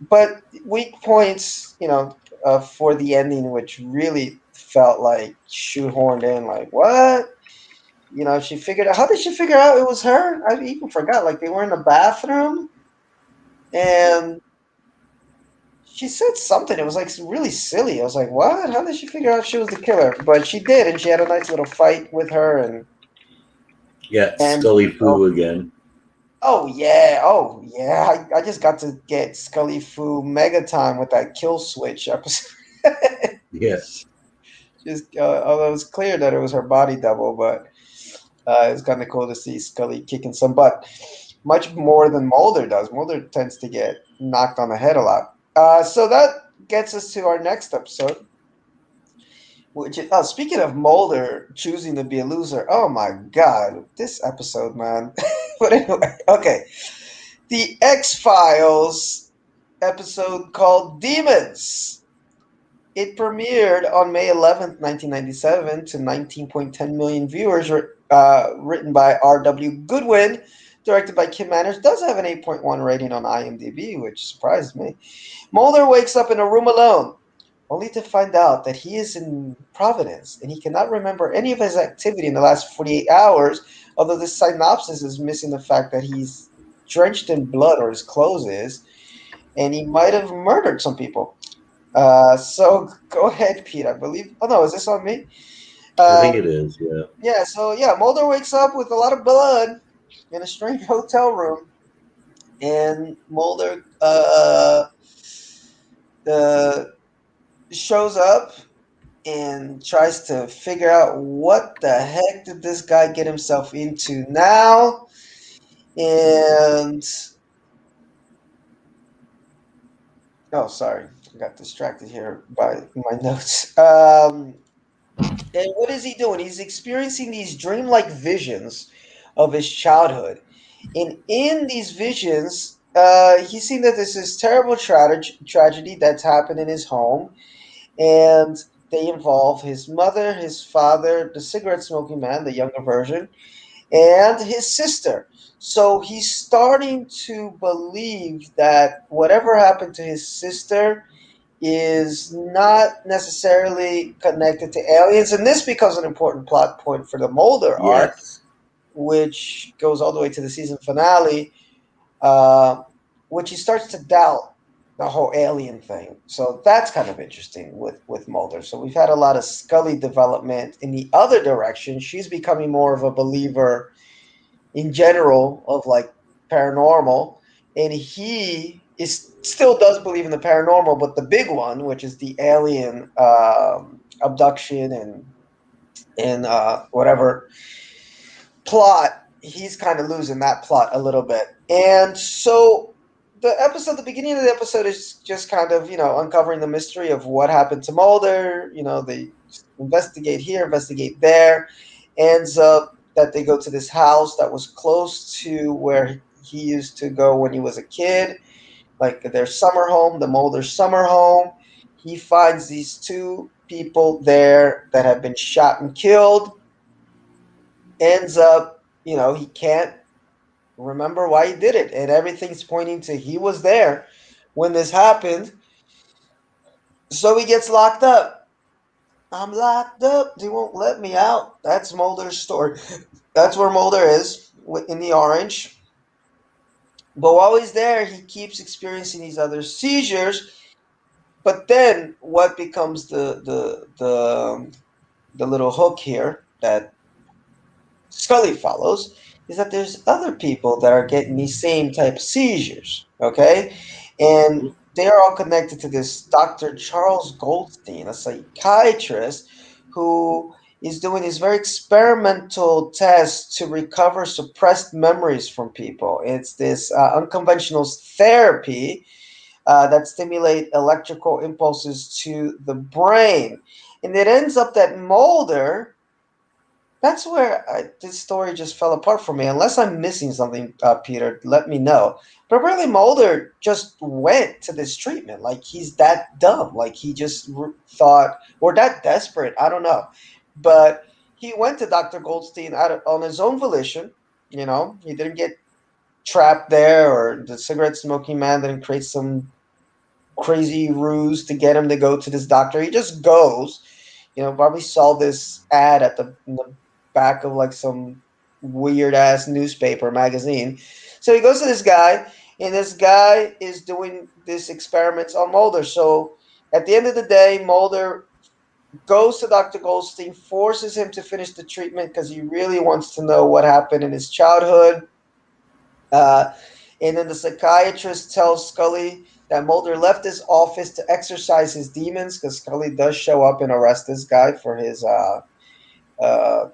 But weak points, for the ending, which really felt like shoehorned in. Like what? She figured out. How did she figure out it was her? I even forgot. Like they were in the bathroom, and she said something. It was like really silly. I was like, what? How did she figure out she was the killer? But she did, and she had a nice little fight with her, and yeah, and Scully Foo again. Oh yeah. I just got to get Scully through Mega Time with that kill switch episode. Yeah. Just although it was clear that it was her body double, but it was kind of cool to see Scully kicking some butt, much more than Mulder does. Mulder tends to get knocked on the head a lot. So that gets us to our next episode. Which is, speaking of Mulder choosing to be a loser, oh my god, this episode, man. But anyway, okay. The X Files episode called Demons. It premiered on May 11th, 1997 to 19.10 million viewers, written by R.W. Goodwin, directed by Kim Manners. Does have an 8.1 rating on IMDb, which surprised me. Mulder wakes up in a room alone, only to find out that he is in Providence and he cannot remember any of his activity in the last 48 hours, although this synopsis is missing the fact that he's drenched in blood, or his clothes is, and he might have murdered some people. So go ahead, Pete. I believe. Oh no, is this on me? I think Um, it is. Yeah. yeah. So yeah, Mulder wakes up with a lot of blood in a strange hotel room, and Mulder uh, shows up and tries to figure out what the heck did this guy get himself into now. And oh, sorry, I got distracted here by my notes. And what is he doing? He's experiencing these dreamlike visions of his childhood. And in these visions, he's seen that there's this terrible tragedy that's happened in his home. And they involve his mother, his father, the cigarette smoking man, the younger version, and his sister. So he's starting to believe that whatever happened to his sister is not necessarily connected to aliens, and this becomes an important plot point for the Mulder arc, Yes. which goes all the way to the season finale, uh, which he starts to doubt the whole alien thing. So that's kind of interesting with Mulder. So we've had a lot of Scully development in the other direction. She's becoming more of a believer in general of like paranormal, and he is still does believe in the paranormal, but the big one, which is the alien abduction and whatever plot, he's kind of losing that plot a little bit. And so the beginning of the episode is just kind of, uncovering the mystery of what happened to Mulder. They investigate here, investigate there. Ends up that they go to this house that was close to where he used to go when he was a kid, like their summer home, the Mulder summer home. He finds these two people there that have been shot and killed. Ends up, he can't remember why he did it, and everything's pointing to he was there when this happened. So he gets locked up. I'm locked up. They won't let me out. That's Mulder's story. That's where Mulder is in the orange. But while he's there, he keeps experiencing these other seizures. But then, what becomes the little hook here that Scully follows is that there's other people that are getting these same type of seizures. Okay, and Mhm. they are all connected to this Dr. Charles Goldstein, a psychiatrist who is doing these very experimental tests to recover suppressed memories from people. It's this unconventional therapy that stimulate electrical impulses to the brain. And it ends up that Mulder, that's where this story just fell apart for me. Unless I'm missing something, Peter, let me know. But really, Mulder just went to this treatment. Like, he's that dumb. Like, he just thought, or that desperate. I don't know. But he went to Dr. Goldstein on his own volition. He didn't get trapped there, or the cigarette smoking man didn't create some crazy ruse to get him to go to this doctor. He just goes. Probably saw this ad in the back of like some weird ass newspaper magazine. So he goes to this guy, and this guy is doing this experiments on Mulder. So at the end of the day, Mulder goes to Dr. Goldstein, forces him to finish the treatment because he really wants to know what happened in his childhood. Uh, and then the psychiatrist tells Scully that Mulder left his office to exorcise his demons because Scully does show up and arrest this guy for his uh,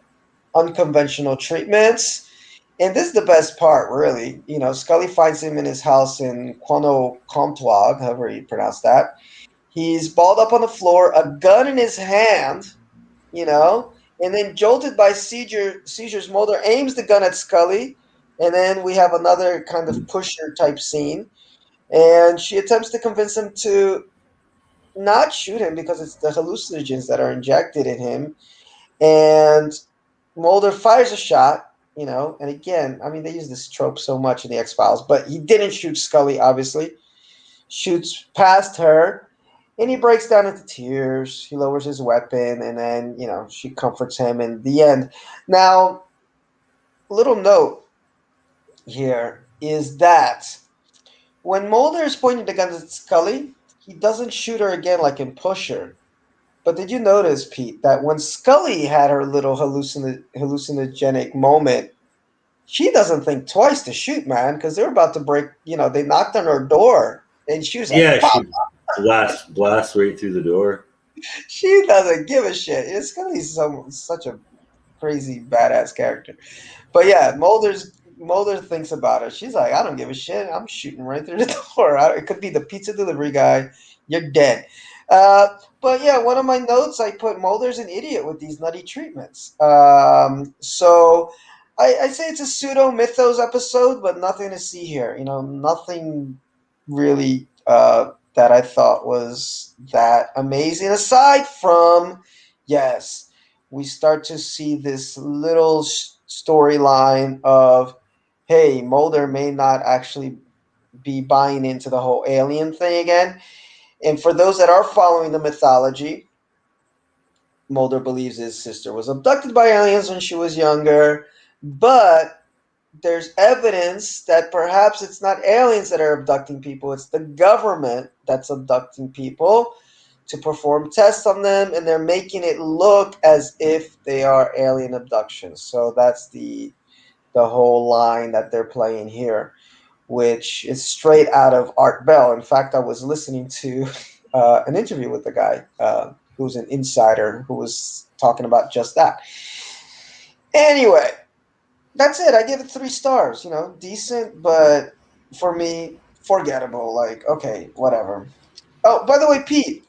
unconventional treatments. And this is the best part, really. Scully finds him in his house in Quano Comtois, however you pronounce that. He's balled up on the floor, a gun in his hand, you know, and then jolted by seizures, Mulder aims the gun at Scully, and then we have another kind of pusher type scene, and she attempts to convince him to not shoot him because it's the hallucinogens that are injected in him, and Mulder fires a shot, and again, I mean, they use this trope so much in the X-Files, but he didn't shoot Scully, obviously. Shoots past her, and he breaks down into tears. He lowers his weapon, and then, she comforts him in the end. Now, little note here is that when Mulder is pointing the gun at Scully, he doesn't shoot her again like in Pusher. But did you notice, Pete, that when Scully had her little hallucinogenic moment, she doesn't think twice to shoot, man, because they're about to break, they knocked on her door, and she was like, Yeah, pop! she blasts right through the door. She doesn't give a shit. It's gonna be such a crazy badass character. But yeah, Mulder thinks about it. She's like, I don't give a shit. I'm shooting right through the door. It could be the pizza delivery guy. You're dead. Uh, but yeah, one of my notes I put Mulder's an idiot with these nutty treatments. So I say it's a pseudo mythos episode, but nothing to see here. Nothing really that I thought was that amazing. Aside from, yes, we start to see this little storyline of, hey, Mulder may not actually be buying into the whole alien thing again. And for those that are following the mythology, Mulder believes his sister was abducted by aliens when she was younger, but there's evidence that perhaps it's not aliens that are abducting people, it's the government that's abducting people to perform tests on them, and they're making it look as if they are alien abductions. So that's the whole line that they're playing here, which is straight out of Art Bell. In fact, I was listening to an interview with the guy who's an insider who was talking about just that. Anyway, that's it. I give it 3 stars. Decent, but for me, forgettable. Like, okay, whatever. Oh, by the way, Pete,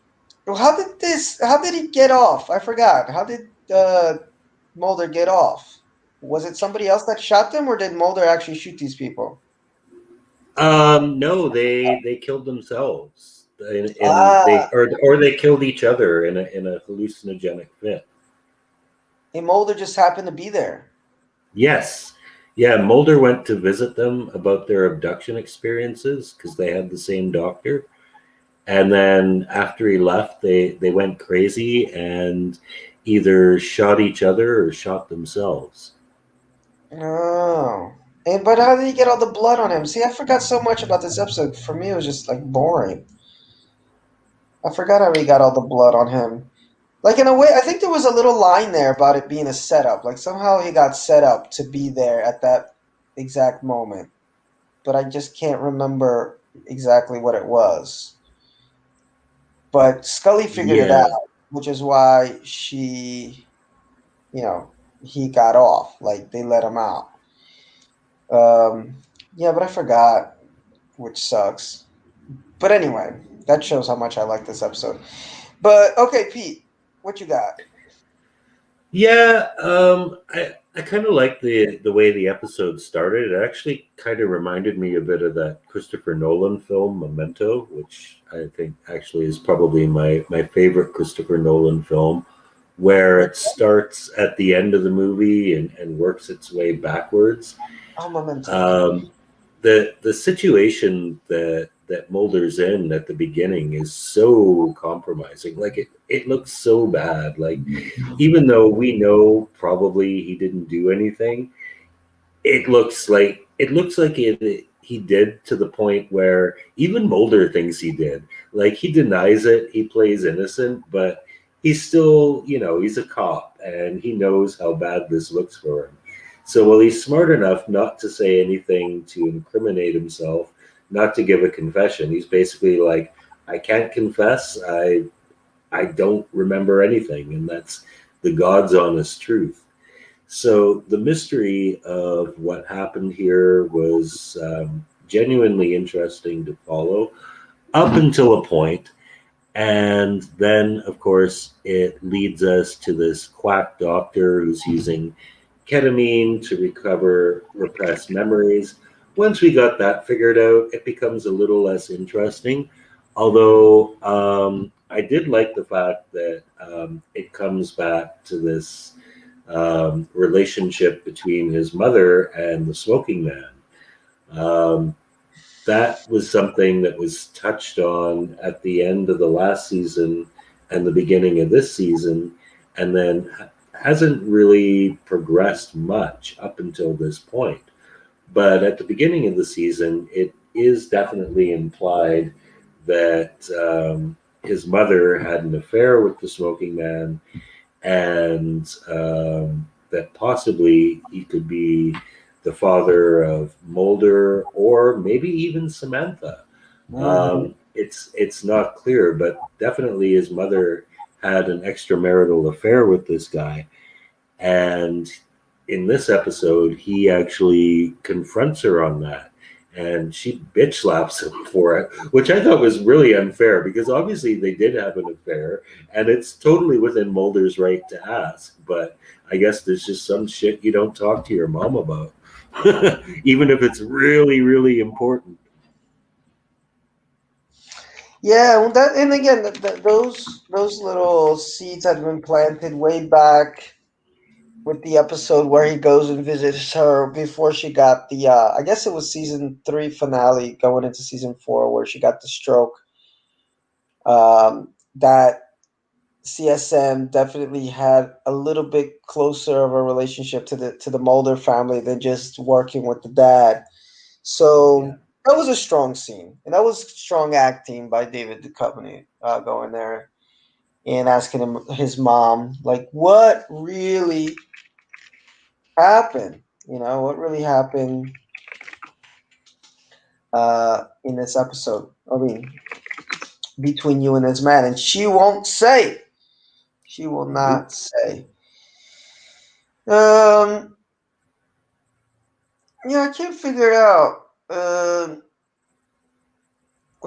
how did he get off? I forgot. How did Mulder get off? Was it somebody else that shot them, or did Mulder actually shoot these people? No, they killed themselves, in Ah, they or they killed each other in a hallucinogenic fit. and Mulder just happened to be there. Yes, yeah. Mulder went to visit them about their abduction experiences because they had the same doctor, and then after he left, they went crazy and either shot each other or shot themselves. Oh. But how did he get all the blood on him? See, I forgot so much about this episode. For me, it was just like boring. I forgot how he got all the blood on him. Like in a way, I think there was a little line there about it being a setup. Like somehow he got set up to be there at that exact moment, but I just can't remember exactly what it was. But Scully figured it out, Yeah, which is why you know, he got off. Like they let him out. Yeah, but I forgot, which sucks. But anyway, that shows how much I like this episode. But okay, Pete, what you got? yeah. I kind of like the way the episode started. It actually kind of reminded me a bit of that Christopher Nolan film Memento, which I think actually is probably my favorite Christopher Nolan film, where it starts at the end of the movie and works its way backwards. Oh, Memento. Um, the situation that Mulder's in at the beginning is so compromising. Like it looks so bad. Like even though we know probably he didn't do anything, it looks like he did, to the point where even Mulder thinks he did. Like he denies it. He plays innocent, but he's still, he's a cop and he knows how bad this looks for him. So while he's smart enough not to say anything to incriminate himself, not to give a confession, he's basically like, I can't confess. I don't remember anything, and that's the God's honest truth. So the mystery of what happened here was genuinely interesting to follow up until a point. And then, of course, it leads us to this quack doctor who's using ketamine to recover repressed memories. Once we got that figured out, it becomes a little less interesting. Although I did like the fact that it comes back to this relationship between his mother and the smoking man. Um, that was something that was touched on at the end of the last season and the beginning of this season, and then hasn't really progressed much up until this point. But at the beginning of the season, it is definitely implied that his mother had an affair with the smoking man, and that possibly he could be the father of Mulder or maybe even Samantha. Mhm. It's not clear, but definitely his mother had an extramarital affair with this guy, and in this episode, he actually confronts her on that. And she bitch slaps him for it, which I thought was really unfair because obviously they did have an affair and it's totally within Mulder's right to ask. But I guess there's just some shit you don't talk to your mom about, even if it's really, really important. Yeah, well, that and again, those little seeds had been planted way back with the episode where he goes and visits her before she got the I guess it was season 3 finale going into season 4 where she got the stroke. That CSM definitely had a little bit closer of a relationship to the Mulder family than just working with the dad. Yeah. So that was a strong scene, and that was strong acting by David Duchovny going there and asking him his mom like, what really happened? What really happened in this episode? I mean, between you and this man, and she won't say. She will Nope. not say. Um, yeah, I can't figure out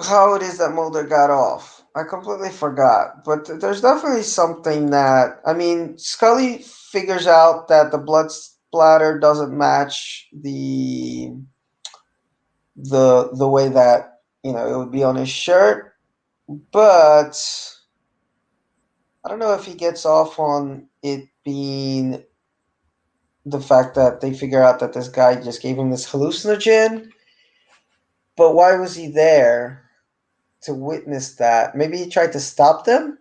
how it is that Mulder got off. I completely forgot, but there's definitely something that I mean. Scully figures out that the blood splatter doesn't match the way that it would be on his shirt, but I don't know if he gets off on it being the fact that they figure out that this guy just gave him this hallucinogen. But why was he there to witness that? Maybe he tried to stop them.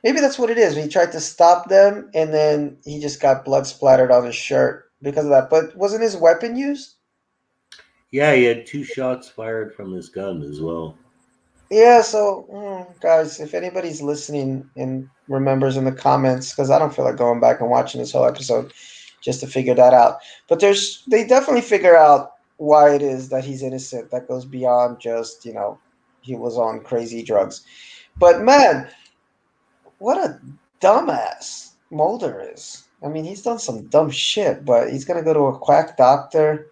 Maybe that's what it is. He tried to stop them, and then he just got blood splattered on his shirt because of that. But wasn't his weapon used? Yeah, he had two shots fired from his gun as well. Yeah. So, guys, if anybody's listening and remembers in the comments, because I don't feel like going back and watching this whole episode just to figure that out. But they definitely figure out why it is that he's innocent. That goes beyond just he was on crazy drugs. But man, what a dumbass Mulder is. I mean, he's done some dumb shit, but he's gonna go to a quack doctor.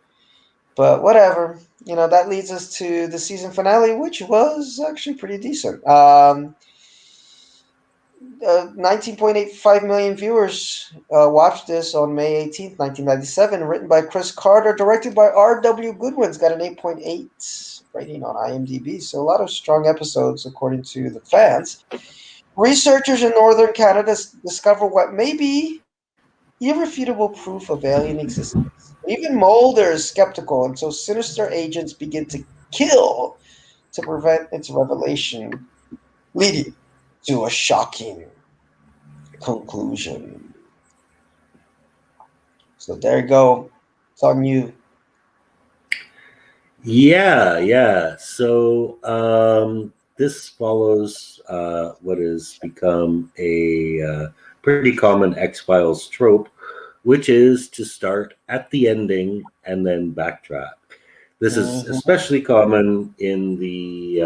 But whatever. That leads us to the season finale, which was actually pretty decent. 19.85 million viewers watched this on May 18th, 1997. Written by Chris Carter, directed by R.W. Goodwin. It's got an 8.8 rating on IMDb. So a lot of strong episodes, according to the fans. Researchers in northern Canada discover what may be irrefutable proof of alien existence. Even Mulder is skeptical, and so sinister agents begin to kill to prevent its revelation, leading to a shocking conclusion. So there you go. It's on you. Yeah, yeah. So this follows what has become a pretty common X Files trope, which is to start at the ending and then backtrack. This is Mhm. especially common in the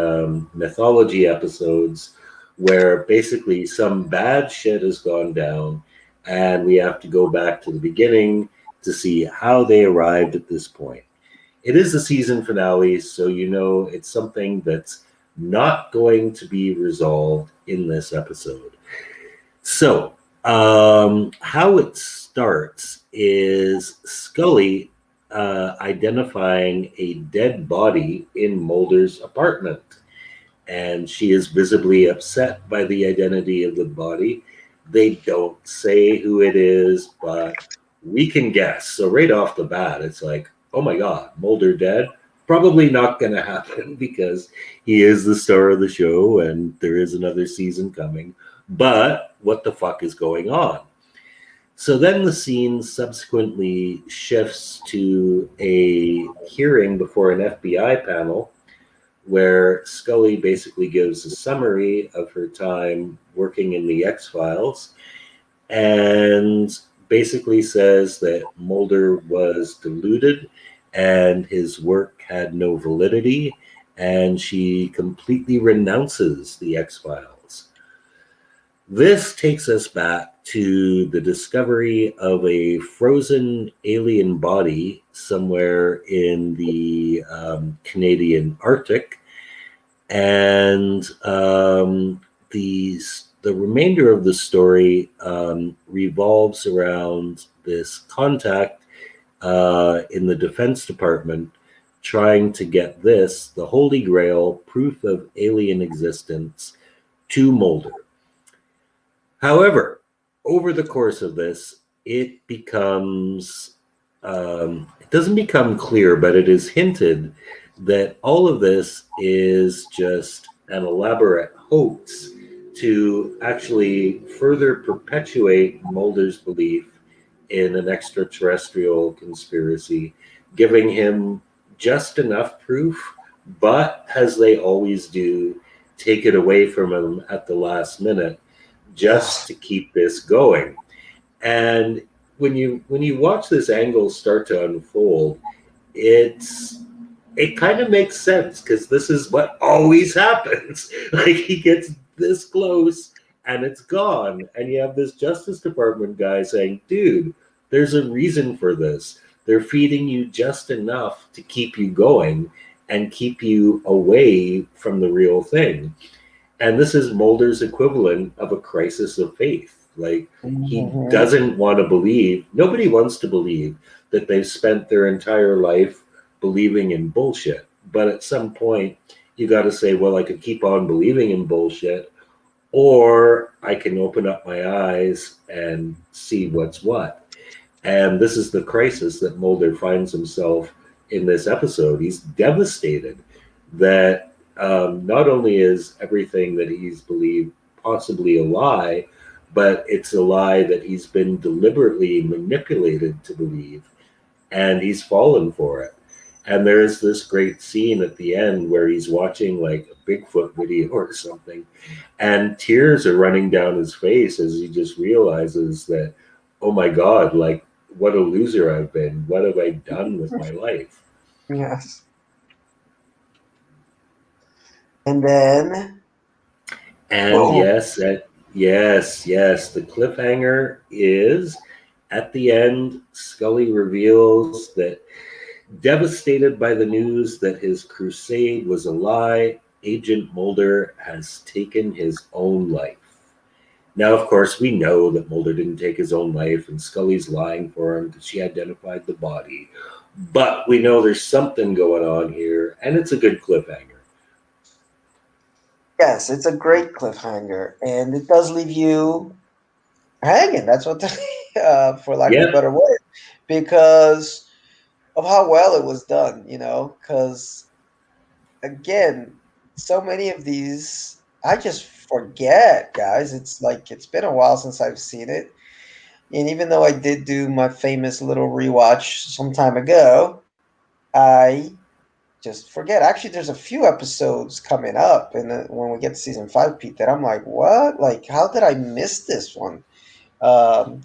mythology episodes where basically some bad shit has gone down and we have to go back to the beginning to see how they arrived at this point. It is the season finale, so you know it's something that's not going to be resolved in this episode. So, how it starts is Scully identifying a dead body in Mulder's apartment, and she is visibly upset by the identity of the body. They don't say who it is, but we can guess. So, right off the bat, it's like, oh my God, Mulder dead? Probably not going to happen because he is the star of the show and there is another season coming. But what the fuck is going on? So then the scene subsequently shifts to a hearing before an FBI panel where Scully basically gives a summary of her time working in the X Files and basically says that Mulder was deluded and his work had no validity, and she completely renounces the X Files. This takes us back to the discovery of a frozen alien body somewhere in the Canadian Arctic, and the remainder of the story revolves around this contact in the Defense Department trying to get the Holy Grail proof of alien existence to Mulder. However, over the course of this, it becomes, it doesn't become clear, but it is hinted that all of this is just an elaborate hoax to actually further perpetuate Mulder's belief in an extraterrestrial conspiracy, giving him just enough proof, but as they always do, take it away from him at the last minute just Yes. to keep this going. And when you watch this angle start to unfold, it kind of makes sense because this is what always happens. Like he gets this close and it's gone, and you have this Justice Department guy saying, "Dude, there's a reason for this. They're feeding you just enough to keep you going and keep you away from the real thing." And this is Mulder's equivalent of a crisis of faith. Like he Mhm. doesn't want to believe, nobody wants to believe that they've spent their entire life believing in bullshit. But at some point, you got to say, well, I could keep on believing in bullshit, or I can open up my eyes and see what's what. And this is the crisis that Mulder finds himself in this episode. He's devastated that not only is everything that he's believed possibly a lie, but it's a lie that he's been deliberately manipulated to believe, and he's fallen for it. And there is this great scene at the end where he's watching like a Bigfoot video or something, and tears are running down his face as he just realizes that, oh my God, like what a loser I've been. What have I done with my life? Yes. And then, And boom. yes, the cliffhanger is at the end, Scully reveals that devastated by the news that his crusade was a lie, Agent Mulder has taken his own life. Now, of course, we know that Mulder didn't take his own life and Scully's lying for him because she identified the body. But we know there's something going on here, and it's a good cliffhanger. Yes, it's a great cliffhanger, and it does leave you hanging. That's what, for lack of a Yep. better word, because of how well it was done. Because again, so many of these I just forget, guys. It's like it's been a while since I've seen it, and even though I did do my famous little rewatch some time ago, I just forget. Actually, there's a few episodes coming up, and when we get to season 5, Pete, that I'm like, what? Like, how did I miss this one? Um,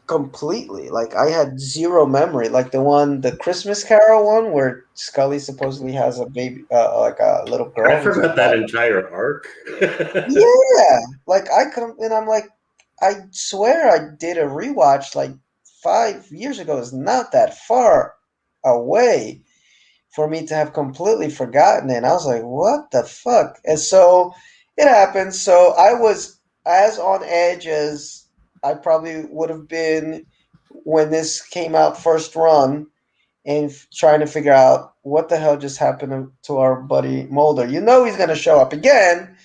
completely. Like I had zero memory. Like the Christmas Carol one where Scully supposedly has a baby, like a little I girl who's forgot that alive. entire arc. Yeah, like I come and I'm like, I swear I did a rewatch like 5 years ago. It's not that far away for me to have completely forgotten it. And I was like, what the fuck? And so it happened. So I was as on edge as I probably would have been when this came out first run and trying to figure out what the hell just happened to our buddy Mulder. You know he's going to show up again,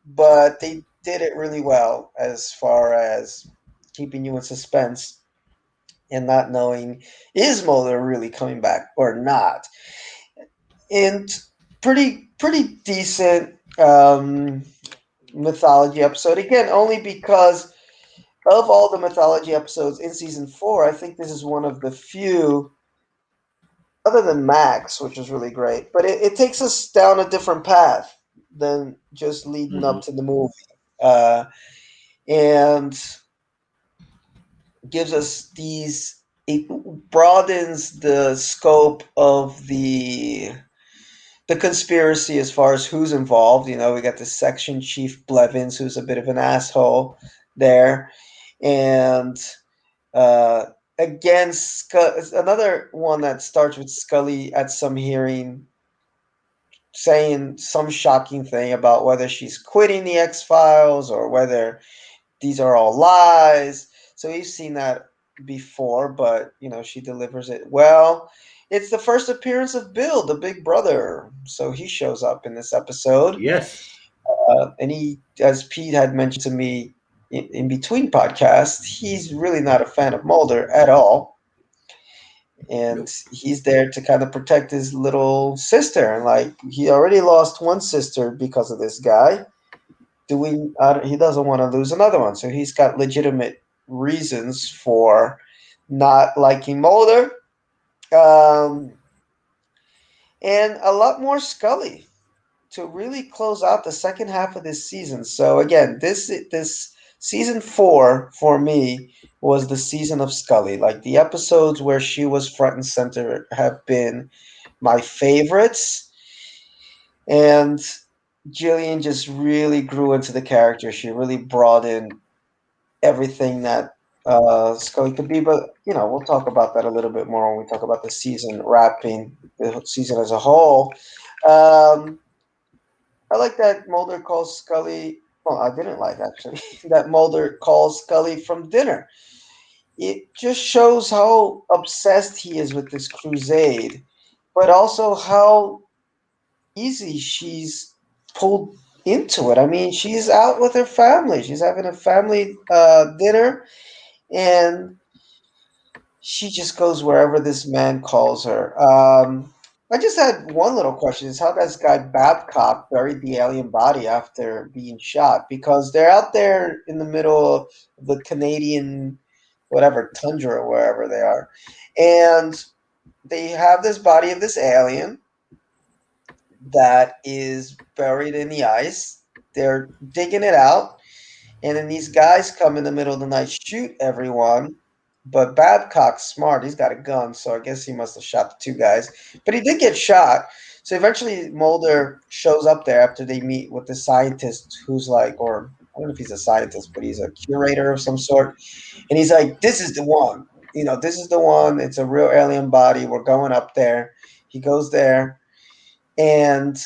but they did it really well as far as keeping you in suspense and not knowing is Mulder really coming back or not. And pretty decent mythology episode again, only because of all the mythology episodes in season 4, I think this is one of the few, other than Max, which is really great, but it takes us down a different path than just leading Mhm. up to the movie. Uh, and gives us these, it broadens the scope of the conspiracy as far as who's involved. You know, we got the section chief Blevins, who's a bit of an asshole there, and uh, again, another one that starts with Scully at some hearing saying some shocking thing about whether she's quitting the X Files or whether these are all lies. So we've seen that before, but you know she delivers it well. It's the first appearance of Bill, the big brother. So he shows up in this episode, Yes. and he, as Pete had mentioned to me in between podcasts, he's really not a fan of Mulder at all, and Nope. he's there to kind of protect his little sister. And like he already lost one sister because of this guy, doing he doesn't want to lose another one, so he's got legitimate reasons for not liking Mulder, um, and a lot more Scully to really close out the second half of this season. So again, this season 4 for me was the season of Scully. Like the episodes where she was front and center have been my favorites, and Jillian just really grew into the character. She really brought in everything that Scully could be. But you know, we'll talk about that a little bit more when we talk about the season wrapping the season as a whole. Um, I like that Mulder calls Scully. Well, I didn't like actually that Mulder calls Scully from dinner. It just shows how obsessed he is with this crusade, but also how easy she's pulled into it. I mean, she's out with her family. She's having a family dinner, and she just goes wherever this man calls her. I just had one little question: is how this guy Babcock buried the alien body after being shot? Because they're out there in the middle of the Canadian, whatever tundra or wherever they are, and they have this body of this alien that is buried in the ice. They're digging it out, and then these guys come in the middle of the night, shoot everyone. But Babcock's smart. He's got a gun, so I guess he must have shot the two guys. But he did get shot. So eventually Mulder shows up there after they meet with the scientist who's like, or I don't know if he's a scientist, but he's a curator of some sort. And he's like, this is the one. You know, this is the one. It's a real alien body. We're going up there. He goes there, and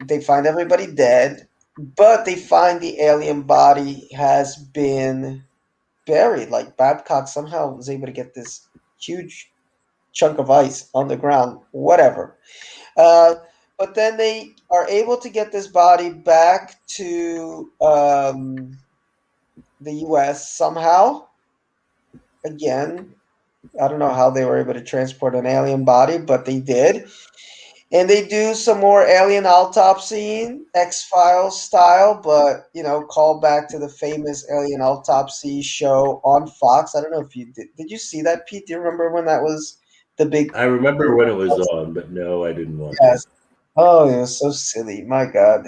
they find everybody dead, but they find the alien body has been buried. Like Babcock somehow was able to get this huge chunk of ice on the ground, whatever. Uh, but then they are able to get this body back to the U.S. somehow. Again, I don't know how they were able to transport an alien body, but they did. And they do some more alien autopsy, X Files style, but you know, call back to the famous alien autopsy show on Fox. I don't know if you did. Did you see that, Pete? Do you remember when that was the big? I remember when it was on, but no, I didn't watch it. Yes. Oh, it was so silly. My God.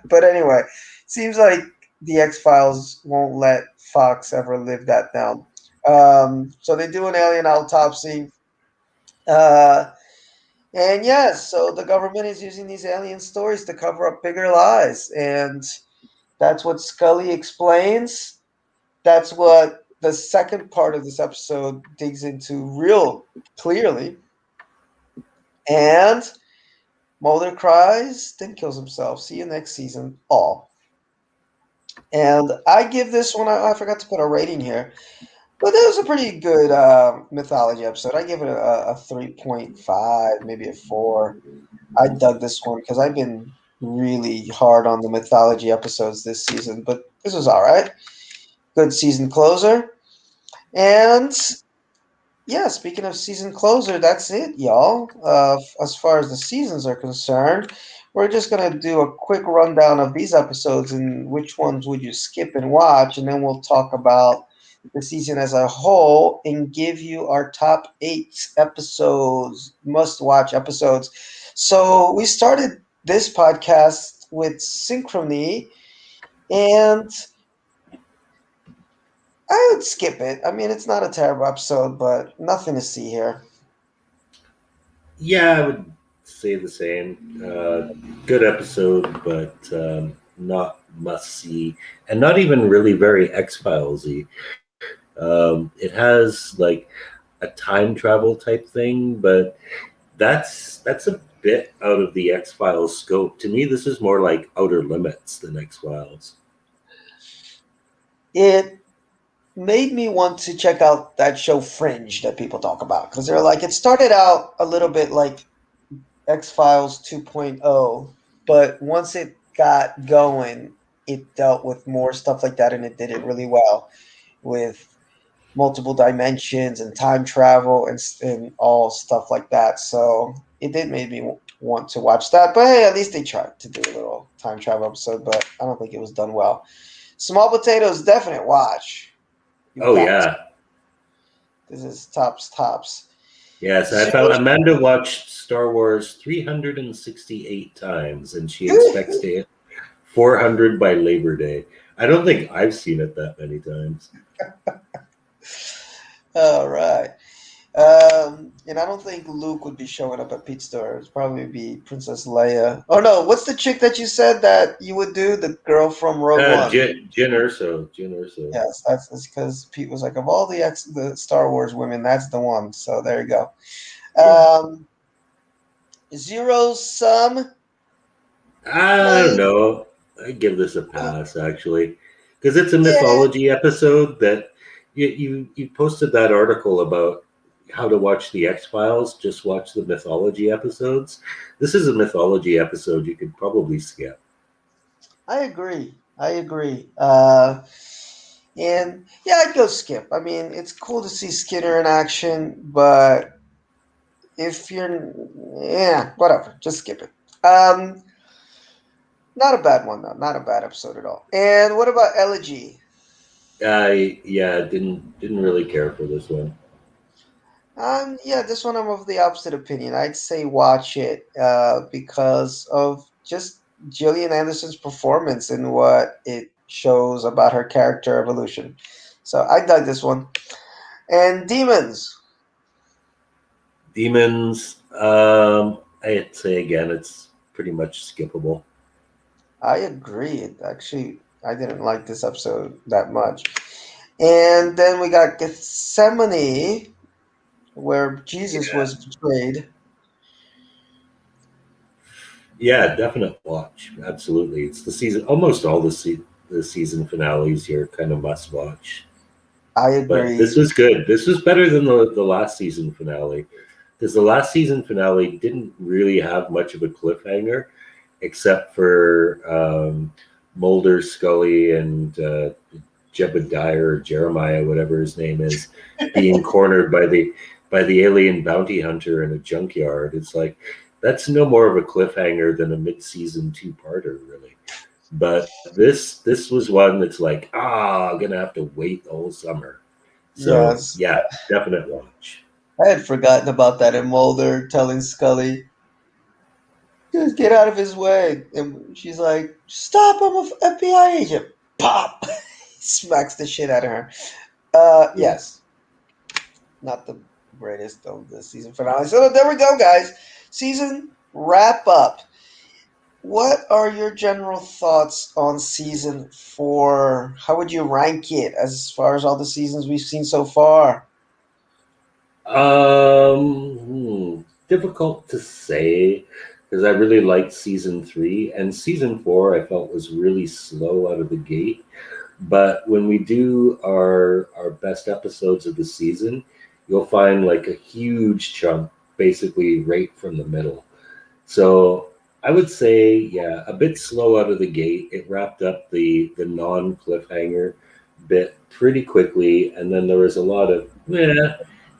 But anyway, seems like the X Files won't let Fox ever live that down. So they do an alien autopsy. Uh, and yes, so the government is using these alien stories to cover up bigger lies. And that's what Scully explains. That's what the second part of this episode digs into real clearly. And Mulder cries, then kills himself. See you next season, all. And I give this one, I forgot to put a rating here, but it was a pretty good mythology episode. I give it a 3.5, maybe a 4. I dug this one because I've been really hard on the mythology episodes this season, but this was all right. Good season closer. And yeah, speaking of season closer, that's it, y'all. As far as the seasons are concerned, we're just gonna do a quick rundown of these episodes and which ones would you skip and watch, and then we'll talk about the season as a whole and give you our top 8 episodes, must-watch episodes. So we started this podcast with Synchrony, and I would skip it. I mean, it's not a terrible episode, but nothing to see here. Yeah, I would say the same. Good episode, but not must see, and not even really very X Filesy. It has like a time travel type thing, but that's a bit out of the X Files scope. To me, this is more like Outer Limits than X Files. It made me want to check out that show Fringe that people talk about because they're like, it started out a little bit like X Files 2.0, but once it got going, it dealt with more stuff like that and it did it really well with multiple dimensions and time travel and all stuff like that. So it did make me want to watch that. But hey, at least they tried to do a little time travel episode, but I don't think it was done well. Small Potatoes, definite watch. You Oh got to. yeah, This is tops. yes. I Zero. found Amanda watched Star Wars 368 times, and she expects to hit 400 by Labor Day. I don't think I've seen it that many times. All right. And I don't think Luke would be showing up at Pete's store. It'd probably be Princess Leia. Oh no, what's the chick that you said that you would do? The girl from Rogue One. Jin Urso. Jin Urso. Yes, that's because Pete was like, of all the Star Wars women, that's the one. So there you go. Yeah. Zero Sum. I don't know. I give this a pass actually, because it's a Yeah, mythology episode that you posted that article about how to watch the X Files. Just watch the mythology episodes. This is a mythology episode you could probably skip. I agree. And yeah, I'd go skip. I mean, it's cool to see Skinner in action, but if you're, yeah, whatever, just skip it. Not a bad one though. Not a bad episode at all. And what about Elegy? I yeah didn't really care for this one. Yeah, this one I'm of the opposite opinion. I'd say watch it because of just Gillian Anderson's performance and what it shows about her character evolution. So I dug this one. And Demons. Demons. I'd say again, it's pretty much skippable. I agree. Actually, I didn't like this episode that much. And then we got Gethsemane, where Jesus Yeah, was betrayed. yeah, definite watch. Absolutely, it's the season. Almost all the season finales here kind of must watch. I But agree. this was good. This was better than the last season finale, because the last season finale didn't really have much of a cliffhanger, except for Mulder, Scully, and Jebediah or Jeremiah, whatever his name is, being cornered by the alien bounty hunter in a junkyard. It's like that's no more of a cliffhanger than a mid-season two-parter, really. But this was one that's like, I'm gonna have to wait the whole summer. So Yes. yeah, definite watch. I had forgotten about that and Mulder telling Scully, just get out of his way. And she's like, stop, I'm an FBI agent. Pop! Smacks the shit out of her. Yeah. Yes. not the greatest of the season finale. So there we go, guys. Season wrap up. What are your general thoughts on season 4? How would you rank it as far as all the seasons we've seen so far? Difficult to say because I really liked season 3 and season 4. I felt was really slow out of the gate. But when we do our best episodes of the season, you'll find like a huge chunk, basically right from the middle. So I would say, yeah, a bit slow out of the gate. It wrapped up the non cliffhanger bit pretty quickly, and then there was a lot of meh,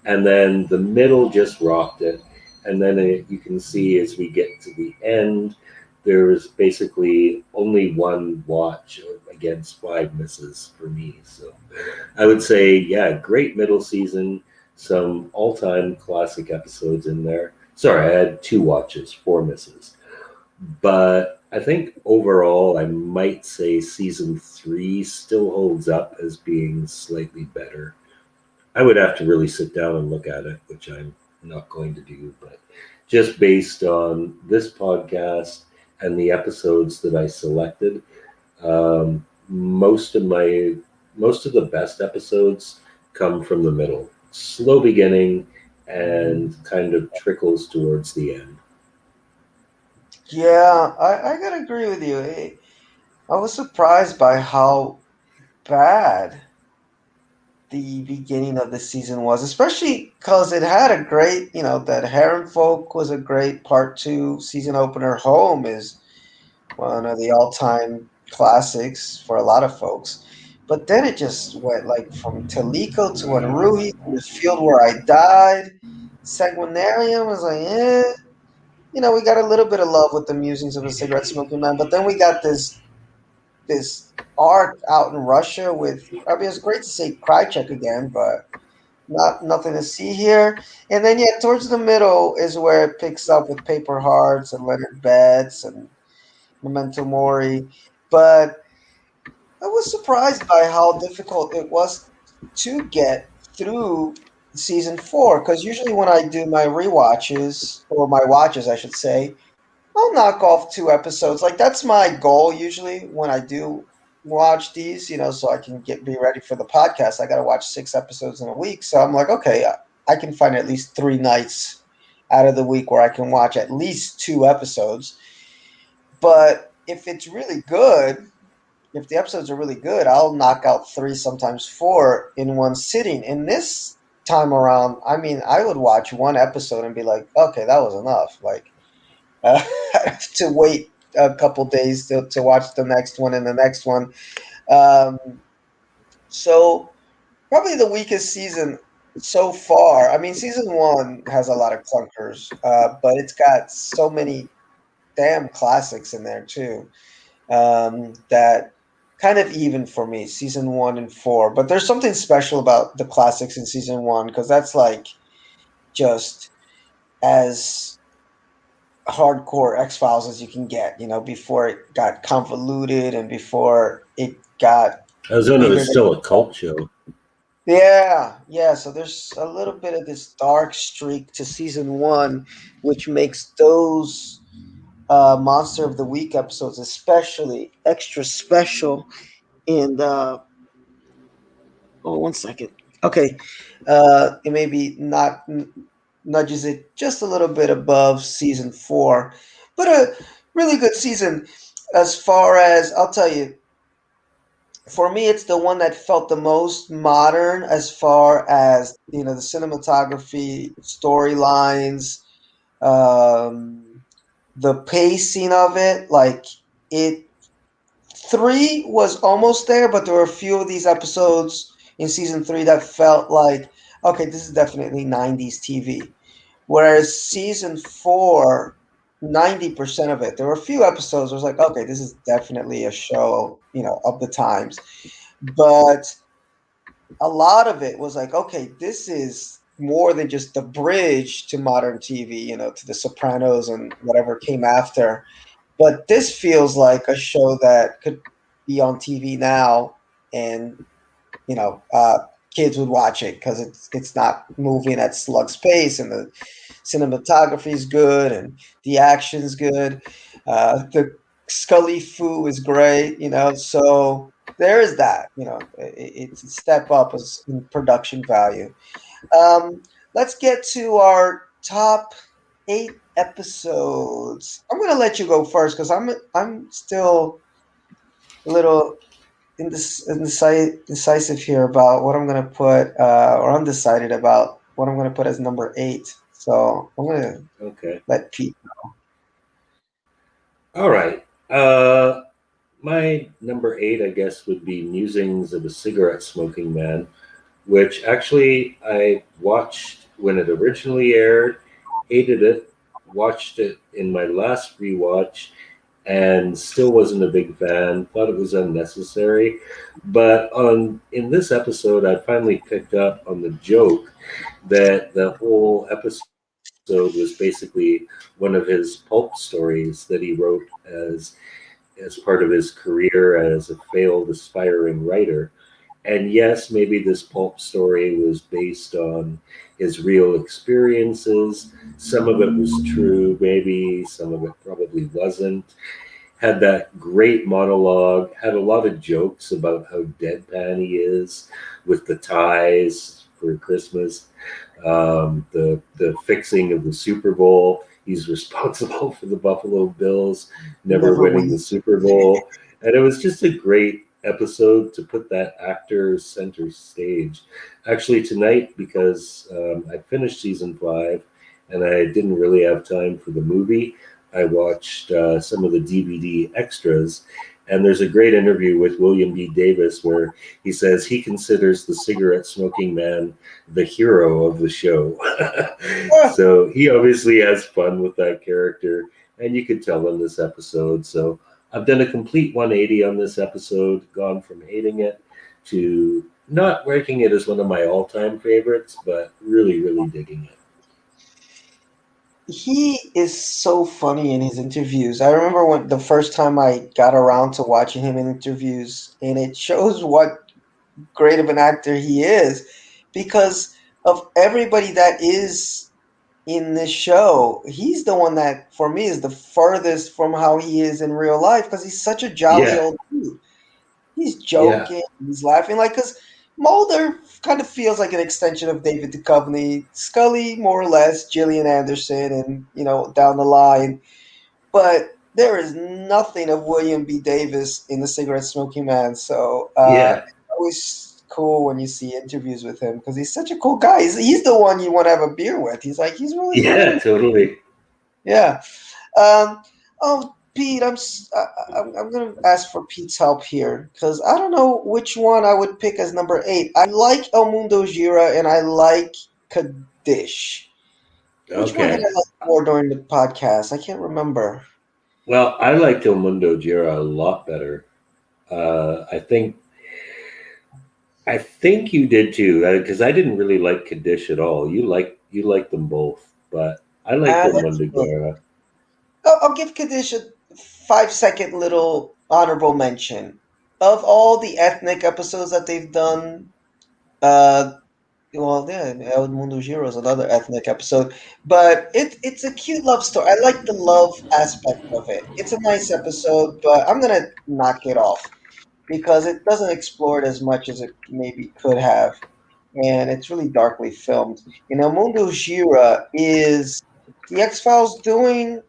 and then the middle just rocked it, and then you can see as we get to the end, there's basically only one watch against five misses for me. So I would say, yeah, great middle season, some all-time classic episodes in there. Sorry, I had two watches, four misses. But I think overall, I might say season 3 still holds up as being slightly better. I would have to really sit down and look at it, which I'm not going to do. But just based on this podcast and the episodes that I selected, most of the best episodes come from the middle, slow beginning, and kind of trickles towards the end. Yeah, I gotta agree with you. I was surprised by how bad the beginning of the season was, especially because it had a great, that Heron Folk was a great part 2 season opener. Home is one of the all-time classics for a lot of folks. But then it just went like from Toliko to Unruhi to the field where I died. Sanguinarium was like, we got a little bit of love with the musings of a cigarette smoking man, but then we got this arc out in Russia with. I mean, it's great to see Krychek again, but nothing to see here. And then yeah, towards the middle is where it picks up with Paper Hearts and Leonard Betts and Memento Mori. But I was surprised by how difficult it was to get through season 4, because usually when I do my rewatches, or my watches, I should say, I'll knock off 2 episodes. Like that's my goal usually when I do watch these, so I can be ready for the podcast. I got to watch 6 episodes in a week. So I'm like, okay, I can find at least 3 nights out of the week where I can watch at least 2 episodes. But if the episodes are really good, I'll knock out 3, sometimes 4 in one sitting. In this time around, I mean, I would watch one episode and be like, okay, that was enough. Like, I have to wait a couple days to watch the next one and the next one. Um, so probably the weakest season so far. I mean, season 1 has a lot of clunkers, but it's got so many damn classics in there too, that kind of even for me, season 1 and 4. But there's something special about the classics in season 1, because that's like just as hardcore X Files as you can get, before it got convoluted and before it got Arizona bigger was than. still a cult show. Yeah, yeah. So there's a little bit of this dark streak to season 1, which makes those Monster of the Week episodes especially extra special. And oh, 1 second. Okay, it maybe not nudges it just a little bit above season 4, but a really good season. As far as I'll tell you, for me, it's the one that felt the most modern, as far as the cinematography, storylines, um, the pacing of it. Like it 3 was almost there, but there were a few of these episodes in season 3 that felt like, okay, this is definitely 90s TV. Whereas season 4, 90% of it, there were a few episodes where I was like, okay, this is definitely a show, of the times. But a lot of it was like, okay, this is more than just the bridge to modern TV, to The Sopranos and whatever came after. But this feels like a show that could be on TV now and, you know, uh, kids would watch it because it's not moving at slug space, and the cinematography is good, and the action's good. The Scully Fu is great, So there is that, it's a step up in production value. Um, let's get to our top 8 episodes. I'm gonna let you go first because I'm still a little indecisive here about what I'm gonna put, or undecided about what I'm gonna put as number 8. So I'm gonna Okay. let Pete. All right. My number 8, I guess, would be Musings of a Cigarette Smoking Man, which actually I watched when it originally aired, hated it, watched it in my last rewatch, and still wasn't a big fan. Thought it was unnecessary, but on in this episode, I finally picked up on the joke that the whole episode was basically one of his pulp stories that he wrote as part of his career as a failed aspiring writer. And yes, maybe this pulp story was based on his real experiences. Some of it was true, maybe some of it probably wasn't. Had that great monologue, had a lot of jokes about how deadpan he is with the ties for Christmas, the fixing of the Super Bowl. He's responsible for the Buffalo Bills never Never winning win. the Super Bowl, and it was just a great episode to put that actor center stage. Actually, tonight, because I finished season 5 and I didn't really have time for the movie, I watched some of the DVD extras, and there's a great interview with William B. Davis where he says he considers the cigarette smoking man the hero of the show. Ah, So he obviously has fun with that character, and you could tell in this episode. So I've done a complete 180 on this episode, gone from hating it to not ranking it as one of my all time favorites, but really, really digging it. he is so funny in his interviews. I remember when the first time I got around to watching him in interviews, and it shows what great of an actor he is because of everybody that is in this show. He's the one that, for me, is the furthest from how he is in real life because he's such a jolly Yeah, old dude. He's yeah, joking, he's laughing, like, because Mulder kind of feels like an extension of David Duchovny, Scully more or less, Gillian Anderson, and down the line. But there is nothing of William B. Davis in The Cigarette Smoking Man. So yeah, it's always cool when you see interviews with him because he's such a cool guy. He's the one you want to have a beer with. He's really yeah, funny. totally. Yeah. Um, oh, Pete, I'm gonna ask for Pete's help here because I don't know which one I would pick as number 8. I like El Mundo Gira and I like Kaddish. Which one did Okay. I like more during the podcast? I can't remember. Well, I liked El Mundo Gira a lot better. I think you did too, because I didn't really like Kaddish at all. You like them both, but I liked El Let's Mundo look. Gira. I'll give Kaddish a 5 second little honorable mention. Of all the ethnic episodes that they've done, uh, well, yeah, El Mundo Giro is another ethnic episode, but it's a cute love story. I like the love aspect of it. It's a nice episode, but I'm gonna knock it off because it doesn't explore it as much as it maybe could have, and it's really darkly filmed. El Mundo Gira is the X Files doing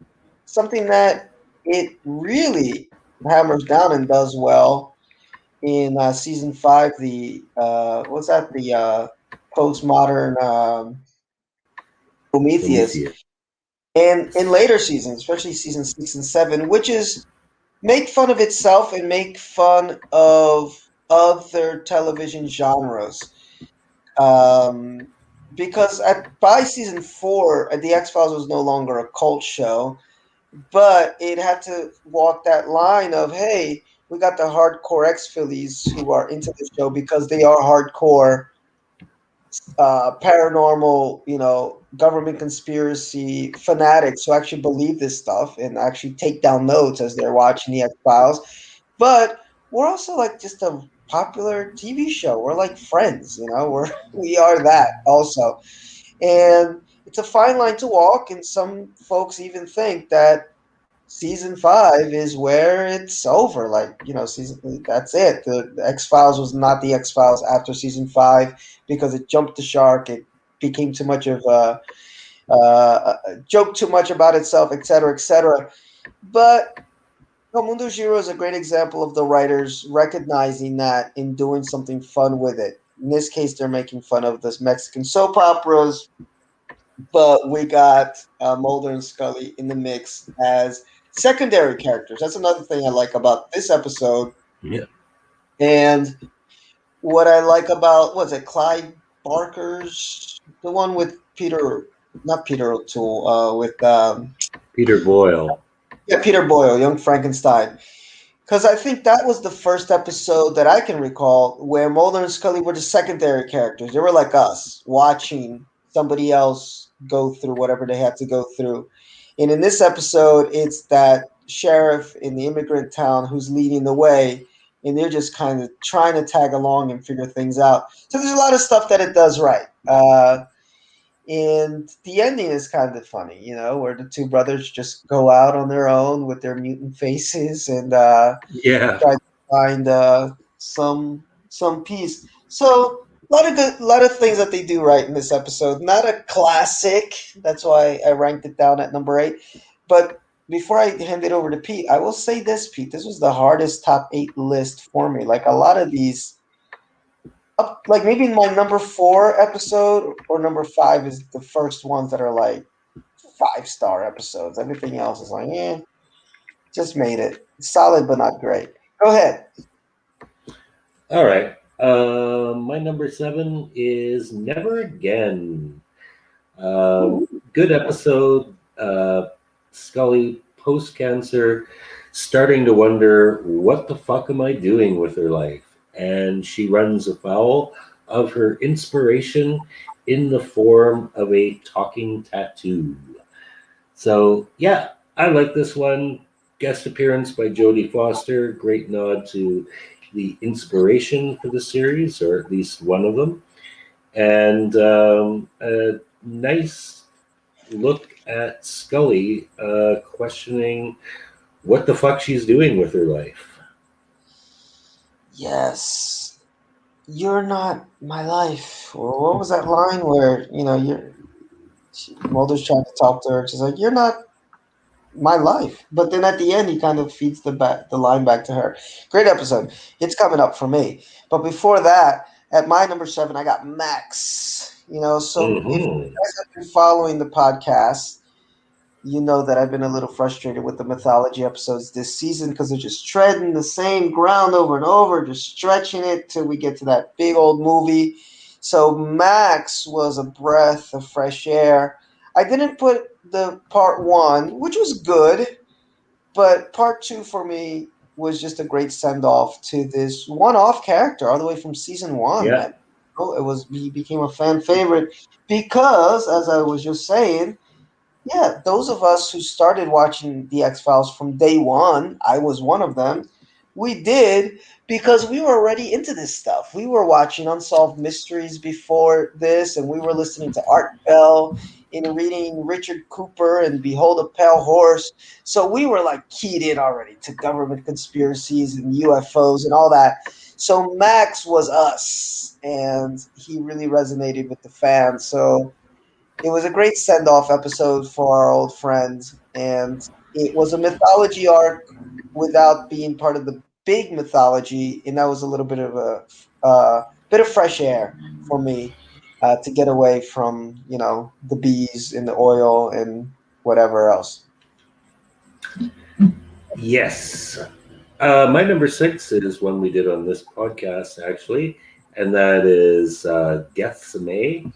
something that it really hammers down and does well in season 5. The what's that? The postmodern Prometheus, Prometheus. and in later seasons, especially season 6 and 7, which is make fun of itself and make fun of other television genres. Um, because by season 4, the X Files was no longer a cult show, but it had to walk that line of, hey, we got the hardcore X Phillies who are into the show because they are hardcore paranormal, government conspiracy fanatics who actually believe this stuff and actually take down notes as they're watching the X Files. But we're also like just a popular TV show. We're like friends, we are that also. And it's a fine line to walk, and some folks even think that season 5 is where it's over. Like, season that's it. The X-Files was not the X-Files after season 5 because it jumped the shark. It became too much of joke too much about itself, etc., etc. But Mundo Zero is a great example of the writers recognizing that in doing something fun with it. In this case, they're making fun of this Mexican soap operas, but we got Mulder and Scully in the mix as secondary characters. That's another thing I like about this episode. Yeah. And what I like about, what's it, Clyde Barker's, the one with not Peter O'Toole, with Peter Boyle. yeah, Peter Boyle, Young Frankenstein. Because I think that was the first episode that I can recall where Mulder and Scully were the secondary characters. They were like us, watching somebody else go through whatever they had to go through. And in this episode, it's that sheriff in the immigrant town who's leading the way, and they're just kind of trying to tag along and figure things out. So there's a lot of stuff that it does right. And the ending is kind of funny, where the two brothers just go out on their own with their mutant faces and Yeah. try to find some peace. So a lot of things that they do right in this episode. Not a classic, that's why I ranked it down at number 8. But before I hand it over to Pete, I will say this, Pete. This was the hardest top 8 list for me. Like a lot of these like maybe my number 4 episode or number 5 is the first ones that are like 5-star episodes. Everything else is like, just made it solid but not great. Go ahead. All right. My number 7 is Never Again. Good episode. Scully, post cancer, starting to wonder, what the fuck am I doing with her life? And she runs afoul of her inspiration in the form of a talking tattoo. So, yeah, I like this one. Guest appearance by Jodie Foster. Great nod to the inspiration for the series, or at least one of them. And a nice look at Scully questioning what the fuck she's doing with her life. Yes. You're not my life. Or what was that line where, Mulder's trying to talk to her. She's like, you're not my life. But then at the end, he kind of feeds the line back to her. Great episode. It's coming up for me. But before that, at my number 7, I got Max. So if you Mm-hmm. guys have been following the podcast, you know that I've been a little frustrated with the mythology episodes this season because they're just treading the same ground over and over, just stretching it till we get to that big old movie. So Max was a breath of fresh air. I didn't put the part 1, which was good, but part 2 for me was just a great send off to this one off character all the way from season 1. Yeah. That he became a fan favorite because, as I was just saying, yeah, those of us who started watching the X Files from day one, I was one of them. We did because we were already into this stuff. We were watching Unsolved Mysteries before this, and we were listening to Art Bell and reading Richard Cooper and Behold a Pale Horse. So we were like keyed in already to government conspiracies and UFOs and all that. So Max was us, and he really resonated with the fans. So it was a great send-off episode for our old friend, and it was a mythology arc without being part of the big mythology, and that was a little bit of a bit of fresh air for me to get away from the bees and the oil and whatever else. Yes. My number 6 is one we did on this podcast, actually, and that is Gethsemane,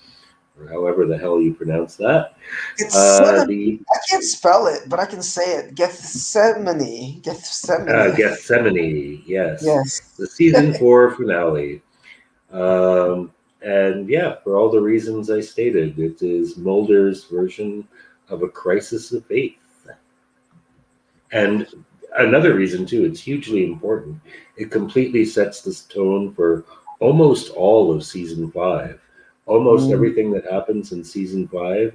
or however the hell you pronounce that. It's The I can't spell it, but I can say it. Gethsemane. Gethsemane. Gethsemane, yes, Yes. the season 4 finale. And yeah, for all the reasons I stated, it is Mulder's version of a crisis of faith. And another reason too, it's hugely important. It completely sets the tone for almost all of season five. Almost Mhm. everything that happens in season five,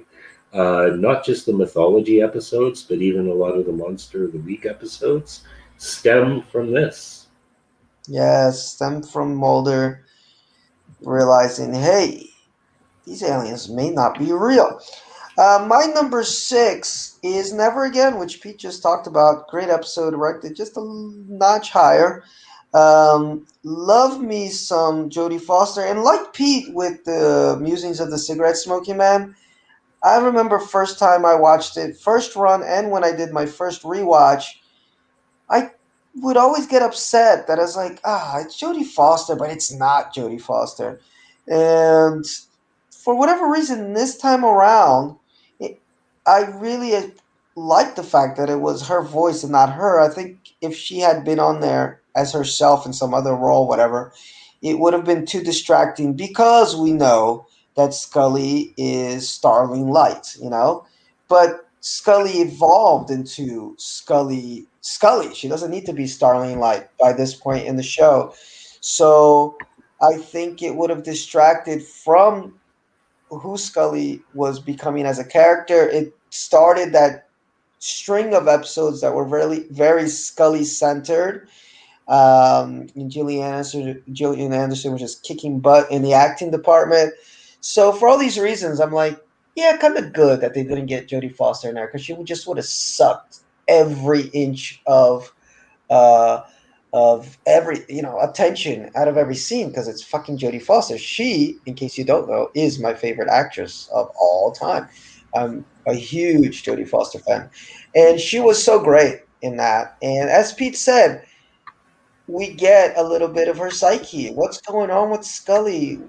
not just the mythology episodes, but even a lot of the monster of the week episodes, stem from this. Yes, stem from Mulder realizing, hey, these aliens may not be real. My number six is Never Again, which Pete just talked about. Great episode, ranked just a notch higher. Love me some Jodie Foster, and like Pete with the musings of the cigarette smoking man. I remember first time I watched it, first run, and when I did my first rewatch, I would always get upset that I was like, it's Jodie Foster, but it's not Jodie Foster. And for whatever reason, this time around, it, I really liked the fact that it was her voice and not her. I think if she had been on there as herself in some other role, whatever, it would have been too distracting because we know that Scully is Starling Light, you know? But Scully evolved into Scully. Scully. She doesn't need to be Starling Light by this point in the show. So I think it would have distracted from who Scully was becoming as a character. It started that string of episodes that were very Scully centered. And Gillian Anderson was just kicking butt in the acting department. So for all these reasons, I'm like, yeah, kind of good that they didn't get Jodie Foster in there because she would have sucked every inch uh, of every attention out of every scene because it's fucking Jodie Foster. She, in case you don't know, is my favorite actress of all time. I'm a huge Jodie Foster fan, and she was so great in that. And as Pete said, we get a little bit of her psyche. What's going on with Scully?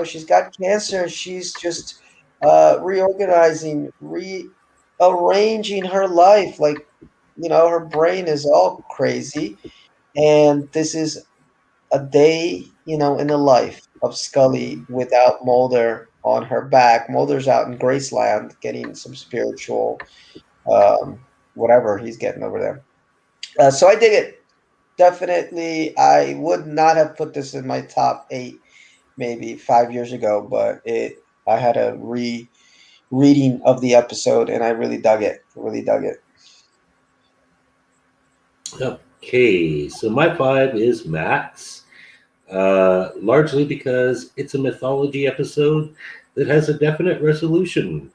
She's got cancer. She's just reorganizing, rearranging her life. Like, her brain is all crazy. And this is a day, in the life of Scully without Mulder on her back. Mulder's out in Graceland getting some spiritual, um, whatever he's getting over there. So I dig it. Definitely, I would not have put this in my top eight maybe 5 years ago, but I had a reading of the episode and I really dug it. Really dug it. Okay, so my five is Max, largely because it's a mythology episode that has a definite resolution.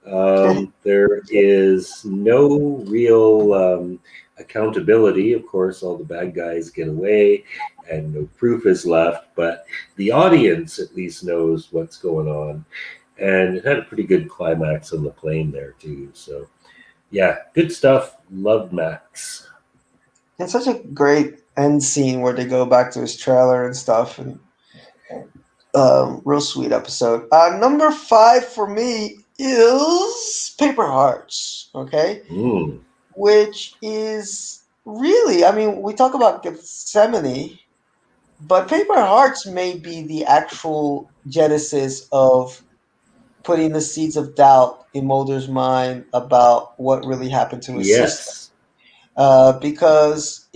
There is no real accountability. Of course, all the bad guys get away and no proof is left, but the audience at least knows what's going on. And it had a pretty good climax on the plane there, too. So, yeah, good stuff. Loved Max. It's such a great end scene where they go back to his trailer and stuff, and real sweet episode. Number five for me is Paper Hearts. Okay, Mm, which is really, I mean, we talk about Gethsemane, but Paper Hearts may be the actual genesis of putting the seeds of doubt in Mulder's mind about what really happened to his sister. yes. Because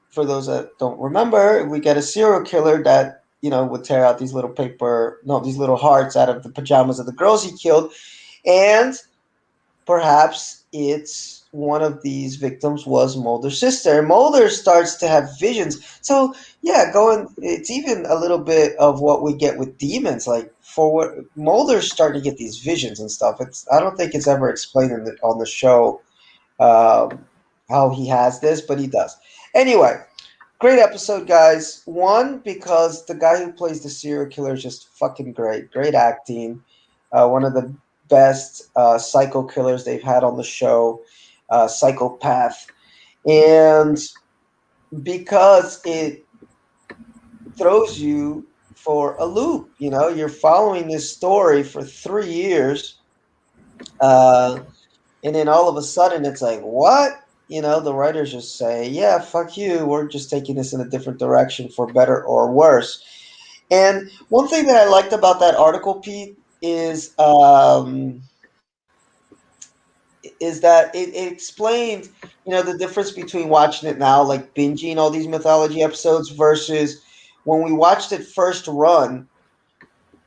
for those that don't remember, we get a serial killer that would tear out these little paper, no, these little hearts out of the pajamas of the girls he killed, and perhaps it's one of these victims was Mulder's sister. And Mulder starts to have visions. So yeah, it's even a little bit of what we get with demons. Like for what Mulder's starting to get these visions and stuff. I don't think it's ever explained on the show um, how he has this, but he does. Anyway, great episode, guys. One, because the guy who plays the serial killer is just fucking great. Great acting. One of the best psycho killers they've had on the show, psychopath. And because it throws you for a loop, you're following this story for 3 years. Uh, and then all of a sudden it's like, what? The writers just say, yeah, fuck you. We're just taking this in a different direction for better or worse. And one thing that I liked about that article, Pete, is is that it explained, the difference between watching it now, like binging all these mythology episodes, versus when we watched it first run.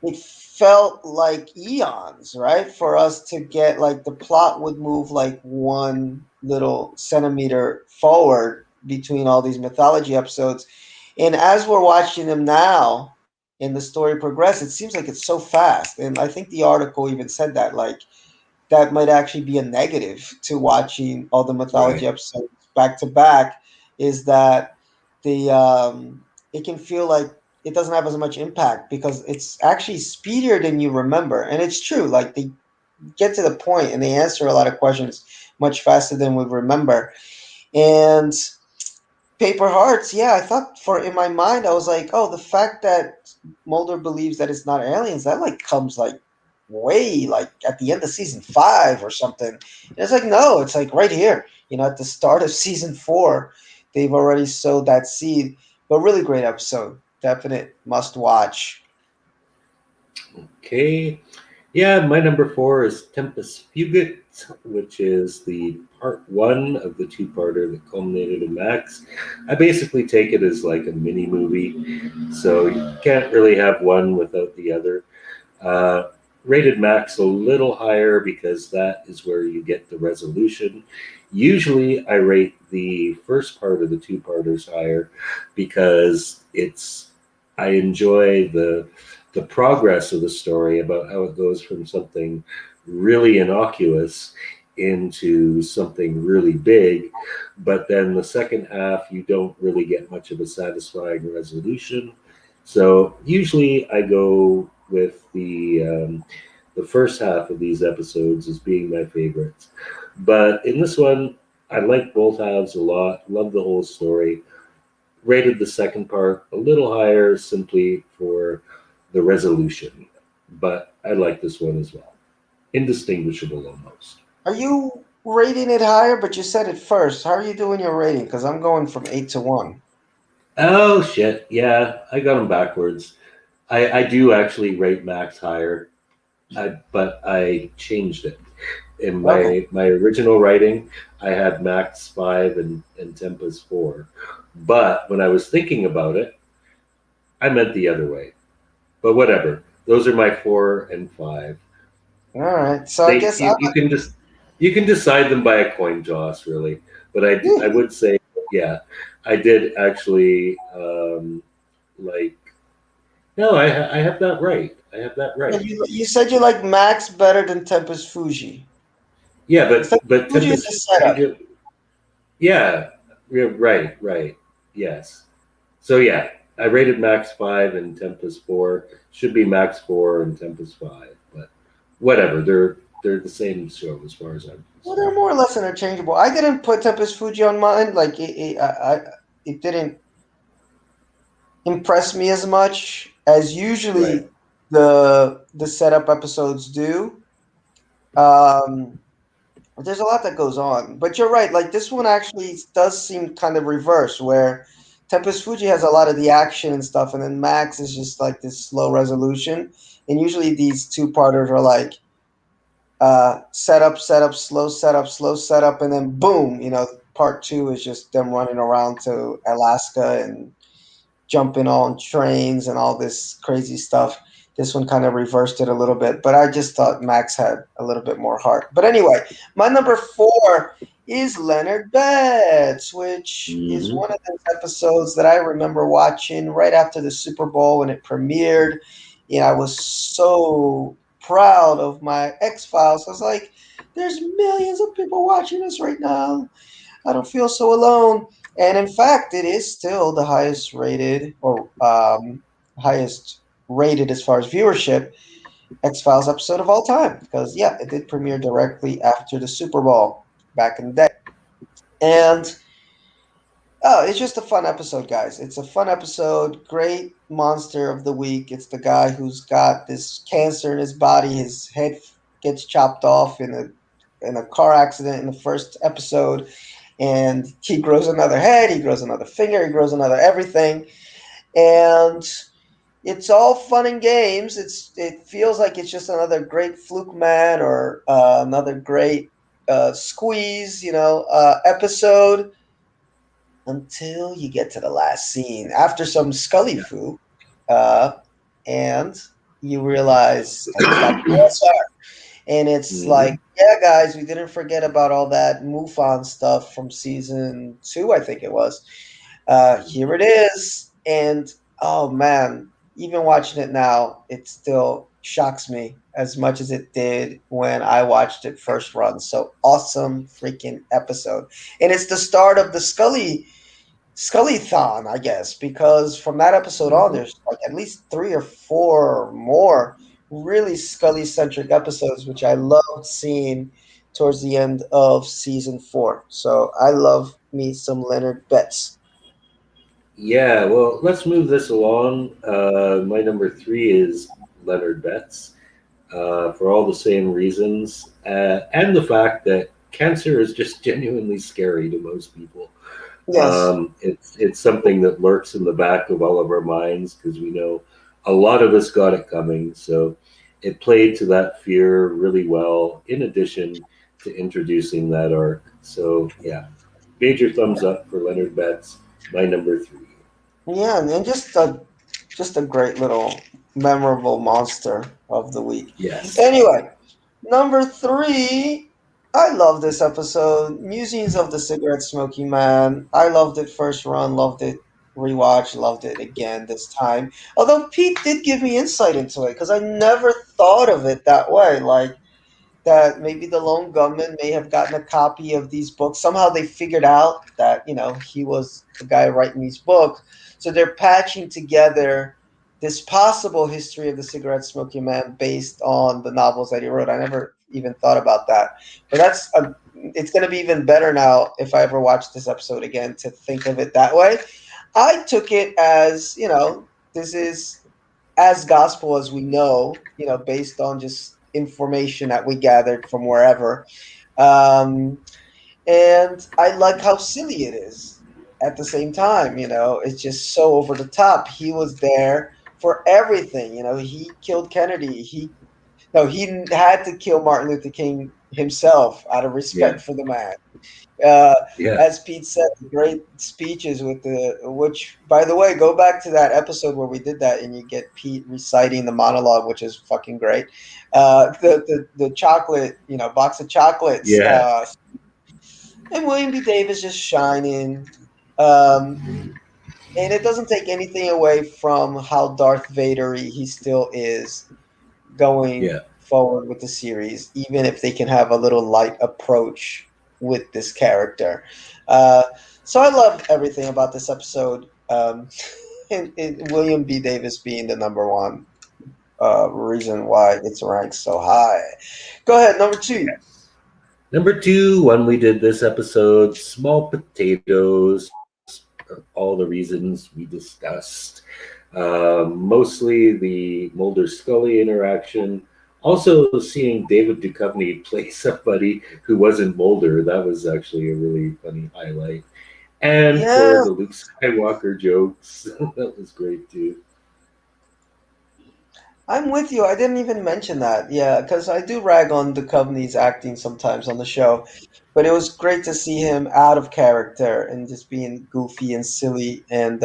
It felt like eons, right? For us to get, like, the plot would move like one little centimeter forward between all these mythology episodes. And as we're watching them now and the story progress, it seems like it's so fast. And I think the article even said that, like, that might actually be a negative to watching all the mythology Right. episodes back to back, is that the it can feel like it doesn't have as much impact because it's actually speedier than you remember. And it's true, like, they get to the point and they answer a lot of questions much faster than we remember. And Paper Hearts, yeah, I thought, for in my mind, I was like, oh, the fact that Mulder believes that it's not aliens, that, like, comes, like, way, like, at the end of season 5 or something. And it's like, no, it's like right here, at the start of season 4, they've already sowed that seed. But really great episode, definite must watch. Okay. Yeah, my number 4 is Tempest Fugit, which is the part 1 of the two-parter that culminated in Max. I basically take it as like a mini movie, so you can't really have one without the other. Uh, Rated Max a little higher because that is where you get the resolution. Usually, I rate the first part of the two-parters higher because I enjoy the progress of the story about how it goes from something really innocuous into something really big. But then the second half, you don't really get much of a satisfying resolution. So usually I go with the first half of these episodes as being my favorites. But in this one, I like both halves a lot. Love the whole story. Rated the second part a little higher simply for the resolution, but I like this one as well. Indistinguishable almost. Are you rating it higher? But you said it first. How are you doing your rating? Because I'm going from 8 to 1. Oh shit! Yeah, I got them backwards. I do actually rate Max higher, but I changed it in Okay. my original writing. I had Max 5 and Tempest 4, but when I was thinking about it, I meant the other way. But whatever. Those are my 4 and 5. All right. So I They guess you can just you can decide them by a coin toss, really. But I I'm. would say, yeah, I did actually like. No, I have that right. I have that Well, right. you said you like Max better than Tempest Fuji. Yeah, Tempest but Fuji is a Tempest setup. Fugit. Yeah, yeah, right, right. Yes. So yeah, I rated Max 5 and Tempest 4. Should be Max 4 and Tempest 5, but whatever. They're the same show as far as I'm Well, they're concerned. more or less interchangeable. I didn't put Tempest Fuji on mine. Like, it didn't impress me as much as Right. usually the setup episodes do. Um, there's a lot that goes on, but you're right. Like, this one actually does seem kind of reverse, where Tempest Fuji has a lot of the action and stuff, and then Max is just like this slow resolution. And usually these two-parters are like setup, setup, slow setup, and then boom, part 2 is just them running around to Alaska and jumping on trains and all this crazy stuff. This one kind of reversed it a little bit, but I just thought Max had a little bit more heart. But anyway, my number 4 is Leonard Betts, which is Hmm. one of those episodes that I remember watching right after the Super Bowl when it premiered. I was so proud of my X Files. I was like, there's millions of people watching this right now. I don't feel so alone. And in fact, it is still the highest rated, or highest rated as far as viewership, X Files episode of all time. Because, yeah, it did premiere directly after the Super Bowl back in the day. And oh, it's just a fun episode, guys. It's a fun episode. Great monster of the week. It's the guy who's got this cancer in his body. His head gets chopped off in a car accident in the first episode, and he grows another head. He grows another finger. He grows another everything, and it's all fun and games. It feels like it's just another great fluke man, or another great squeeze, episode until you get to the last scene. After some Scully food, uh, and you realize Scully's got the crossfire. And it's like, Mhm. yeah, guys, we didn't forget about all that MUFON stuff from season 2, I think it was. Here it is. And oh man, even watching it now, it still shocks me as much as it did when I watched it first run. So awesome freaking episode. And it's the start of the Scully-thon, I guess, because from that episode on, Mhm. there's like at least 3 or 4 more really Scully-centric episodes, which I loved seeing towards the end of season 4. So I love me some Leonard Betts. Yeah, well, let's move this along. My number three is Leonard Betts, for all the same reasons, and the fact that cancer is just genuinely scary to most people. Yes. It's something that lurks in the back of all of our minds because we know a lot of us got it coming. So it played to that fear really well. In addition to introducing that arc, so yeah, major thumbs up for Leonard Betts. My number three. Yeah, and just a great little memorable monster of the week. Yes. Anyway, number 3, I love this episode. Musings of the Cigarette Smoking Man. I loved it first run, loved it rewatch, loved it again this time. Although Pete did give me insight into it because I never thought of it that way. Like that maybe the lone gunman may have gotten a copy of these books. Somehow they figured out that, he was the guy writing these books. So they're patching together this possible history of the cigarette smoking man based on the novels that he wrote. I never even thought about that. But it's going to be even better now if I ever watch this episode again to think of it that way. I took it as, this is as gospel as we know, based on just information that we gathered from wherever. Um, and I like how silly it is at the same time. It's just so over the top. He was there for everything. He killed Kennedy. He had to kill Martin Luther King himself out of Yeah. respect for the man. Uh, Yeah. as Pete said, great speeches which, by the way, go back to that episode where we did that, and you get Pete reciting the monologue, which is fucking great. The chocolate, box of chocolates, Yeah. and William B. Davis just shining. Um, and it doesn't take anything away from how Darth Vader he still is going Yeah. forward with the series, even if they can have a little light approach with this character. Uh, so I love everything about this episode, and William B. Davis being the number one reason why it's ranked so high. Go ahead, number 2. Number two, when we did this episode, small potatoes, all the reasons we discussed. Mostly the Mulder Scully interaction. Also, seeing David Duchovny play somebody who wasn't Mulder, that was actually a really funny highlight. And for Yeah, the Luke Skywalker jokes, that was great too. I'm with you. I didn't even mention that. Yeah, because I do rag on Duchovny's acting sometimes on the show, but it was great to see him out of character and just being goofy and silly, and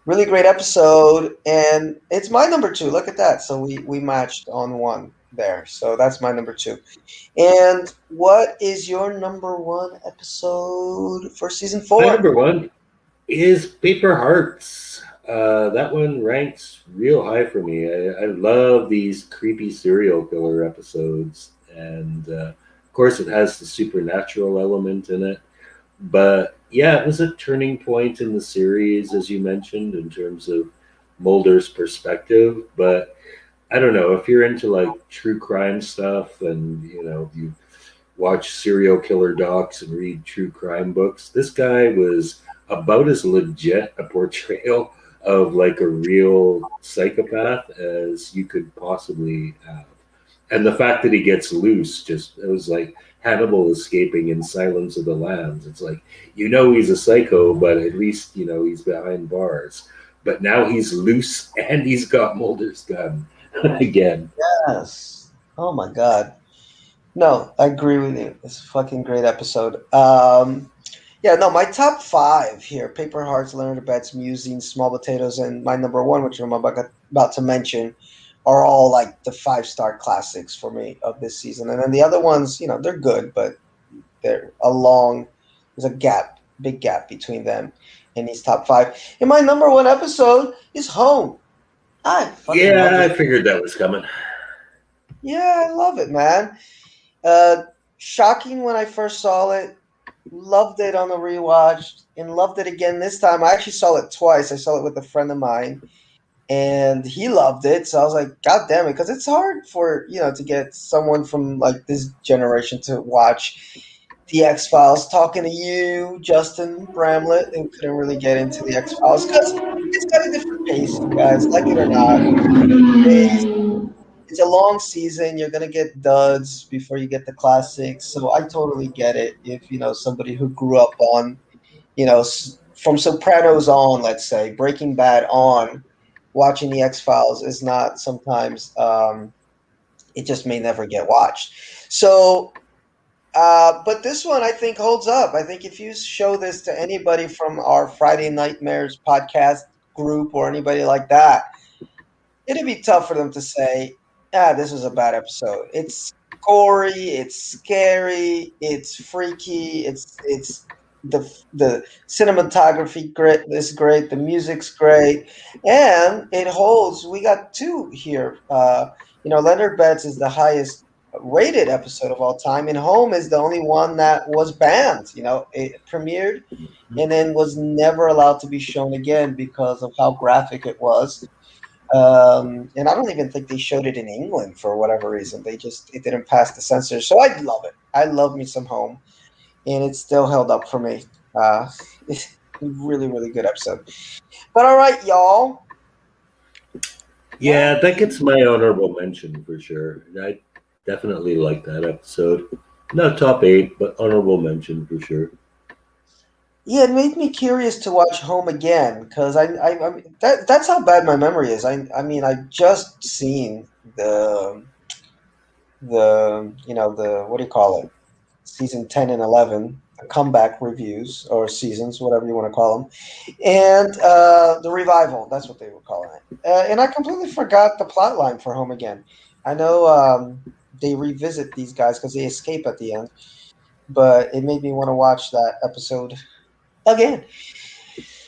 really great episode. And it's my number 2. Look at that. So we matched on one there. So that's my number 2. And what is your number 1 episode for season My 4? number one is Paper Hearts. That one ranks real high for me. I love these creepy serial killer episodes, and of course, it has the supernatural element in it. But yeah, it was a turning point in the series, as you mentioned, in terms of Mulder's perspective. But I don't know if you're into like true crime stuff, and you watch serial killer docs and read true crime books. This guy was about as legit a portrayal of like a real psychopath as you could possibly have. And the fact that he gets loose, just it was like Hannibal escaping in Silence of the Lambs. It's like he's a psycho, but at least he's behind bars. But now he's loose and he's got Mulder's gun again. Yes. Oh my God. No, I agree with you. It's a fucking great episode. Yeah, no, my top five here: Paper Hearts, Leonard Betts, Musings, Small Potatoes, and my number one, which I'm about to mention, are all like the 5-star classics for me of this season. And then the other ones, they're good, but they're there's a gap, big gap between them and these top five. And my number one episode is Home. I fucking love Yeah, this. I figured that was coming. Yeah, I love it, man. Uh, Shocking when I first saw it. Loved it on the rewatch and loved it again this time. I actually saw it twice. I saw it with a friend of mine and he loved it. So I was like, God damn it. Because it's hard for, to get someone from like this generation to watch The X Files. Talking to you, Justin Bramlett, who couldn't really get into The X Files because it's got a different pace, you guys. Like it or not, it's a long season. You're gonna get duds before you get the classics. So I totally get it. If somebody who grew up on, from Sopranos on, let's say Breaking Bad on, watching the X Files is not sometimes. It just may never get watched. So, but this one I think holds up. I think if you show this to anybody from our Friday Nightmares podcast group or anybody like that, it'd be tough for them to say, this was a bad episode. It's gory, it's scary, it's freaky, it's the cinematography great is great, the music's great, and it holds. We got two here. Leonard Betts is the highest rated episode of all time, and Home is the only one that was banned. It premiered and then was never allowed to be shown again because of how graphic it was. And I don't even think they showed it in England for whatever reason. It didn't pass the censors. So I love it. I love me some Home, and it's still held up for me. It's a really, really good episode. But all right, y'all. Yeah, that gets my honorable mention for sure. I definitely like that episode. Not top 8, but honorable mention for sure. Yeah, it made me curious to watch Home again because that's how bad my memory is. I mean, I just seen the what do you call it, season 10 and 11, comeback reviews or seasons, whatever you want to call them, and the revival. That's what they were calling it. And I completely forgot the plot line for Home Again. I know they revisit these guys because they escape at the end, but it made me want to watch that episode again.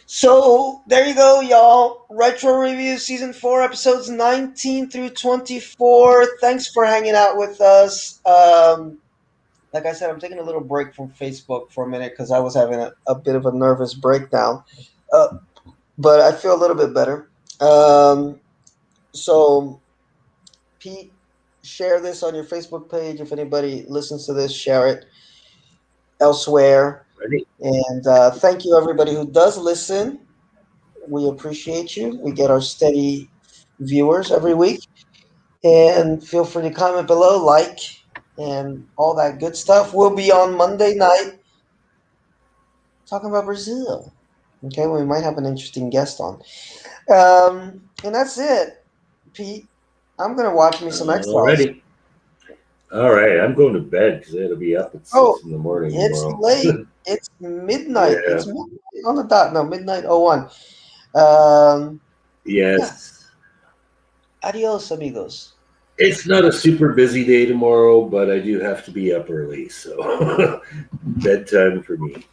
So there you go, y'all. Retro Review Season 4, episodes 19 through 24. Thanks for hanging out with us. Like I said, I'm taking a little break from Facebook for a minute because I was having a bit of a nervous breakdown. Uh, but I feel a little bit better. So, Pete, share this on your Facebook page. If anybody listens to this, share it elsewhere. Ready? And thank you, everybody who does listen. We appreciate you. We get our steady viewers every week. And feel free to comment below, like, and all that good stuff. We'll be on Monday night talking about Brazil. Okay, we might have an interesting guest on. And that's it, Pete. I'm gonna watch me some X Files. Alrighty. All right, I'm going to bed because I got to be up at Oh, 6 in the morning it's tomorrow. late. It's midnight. Yeah. It's midnight on the dot. No, midnight 01. Um, yeah. Yes. Adios, amigos. It's not a super busy day tomorrow, but I do have to be up early, so bedtime for me.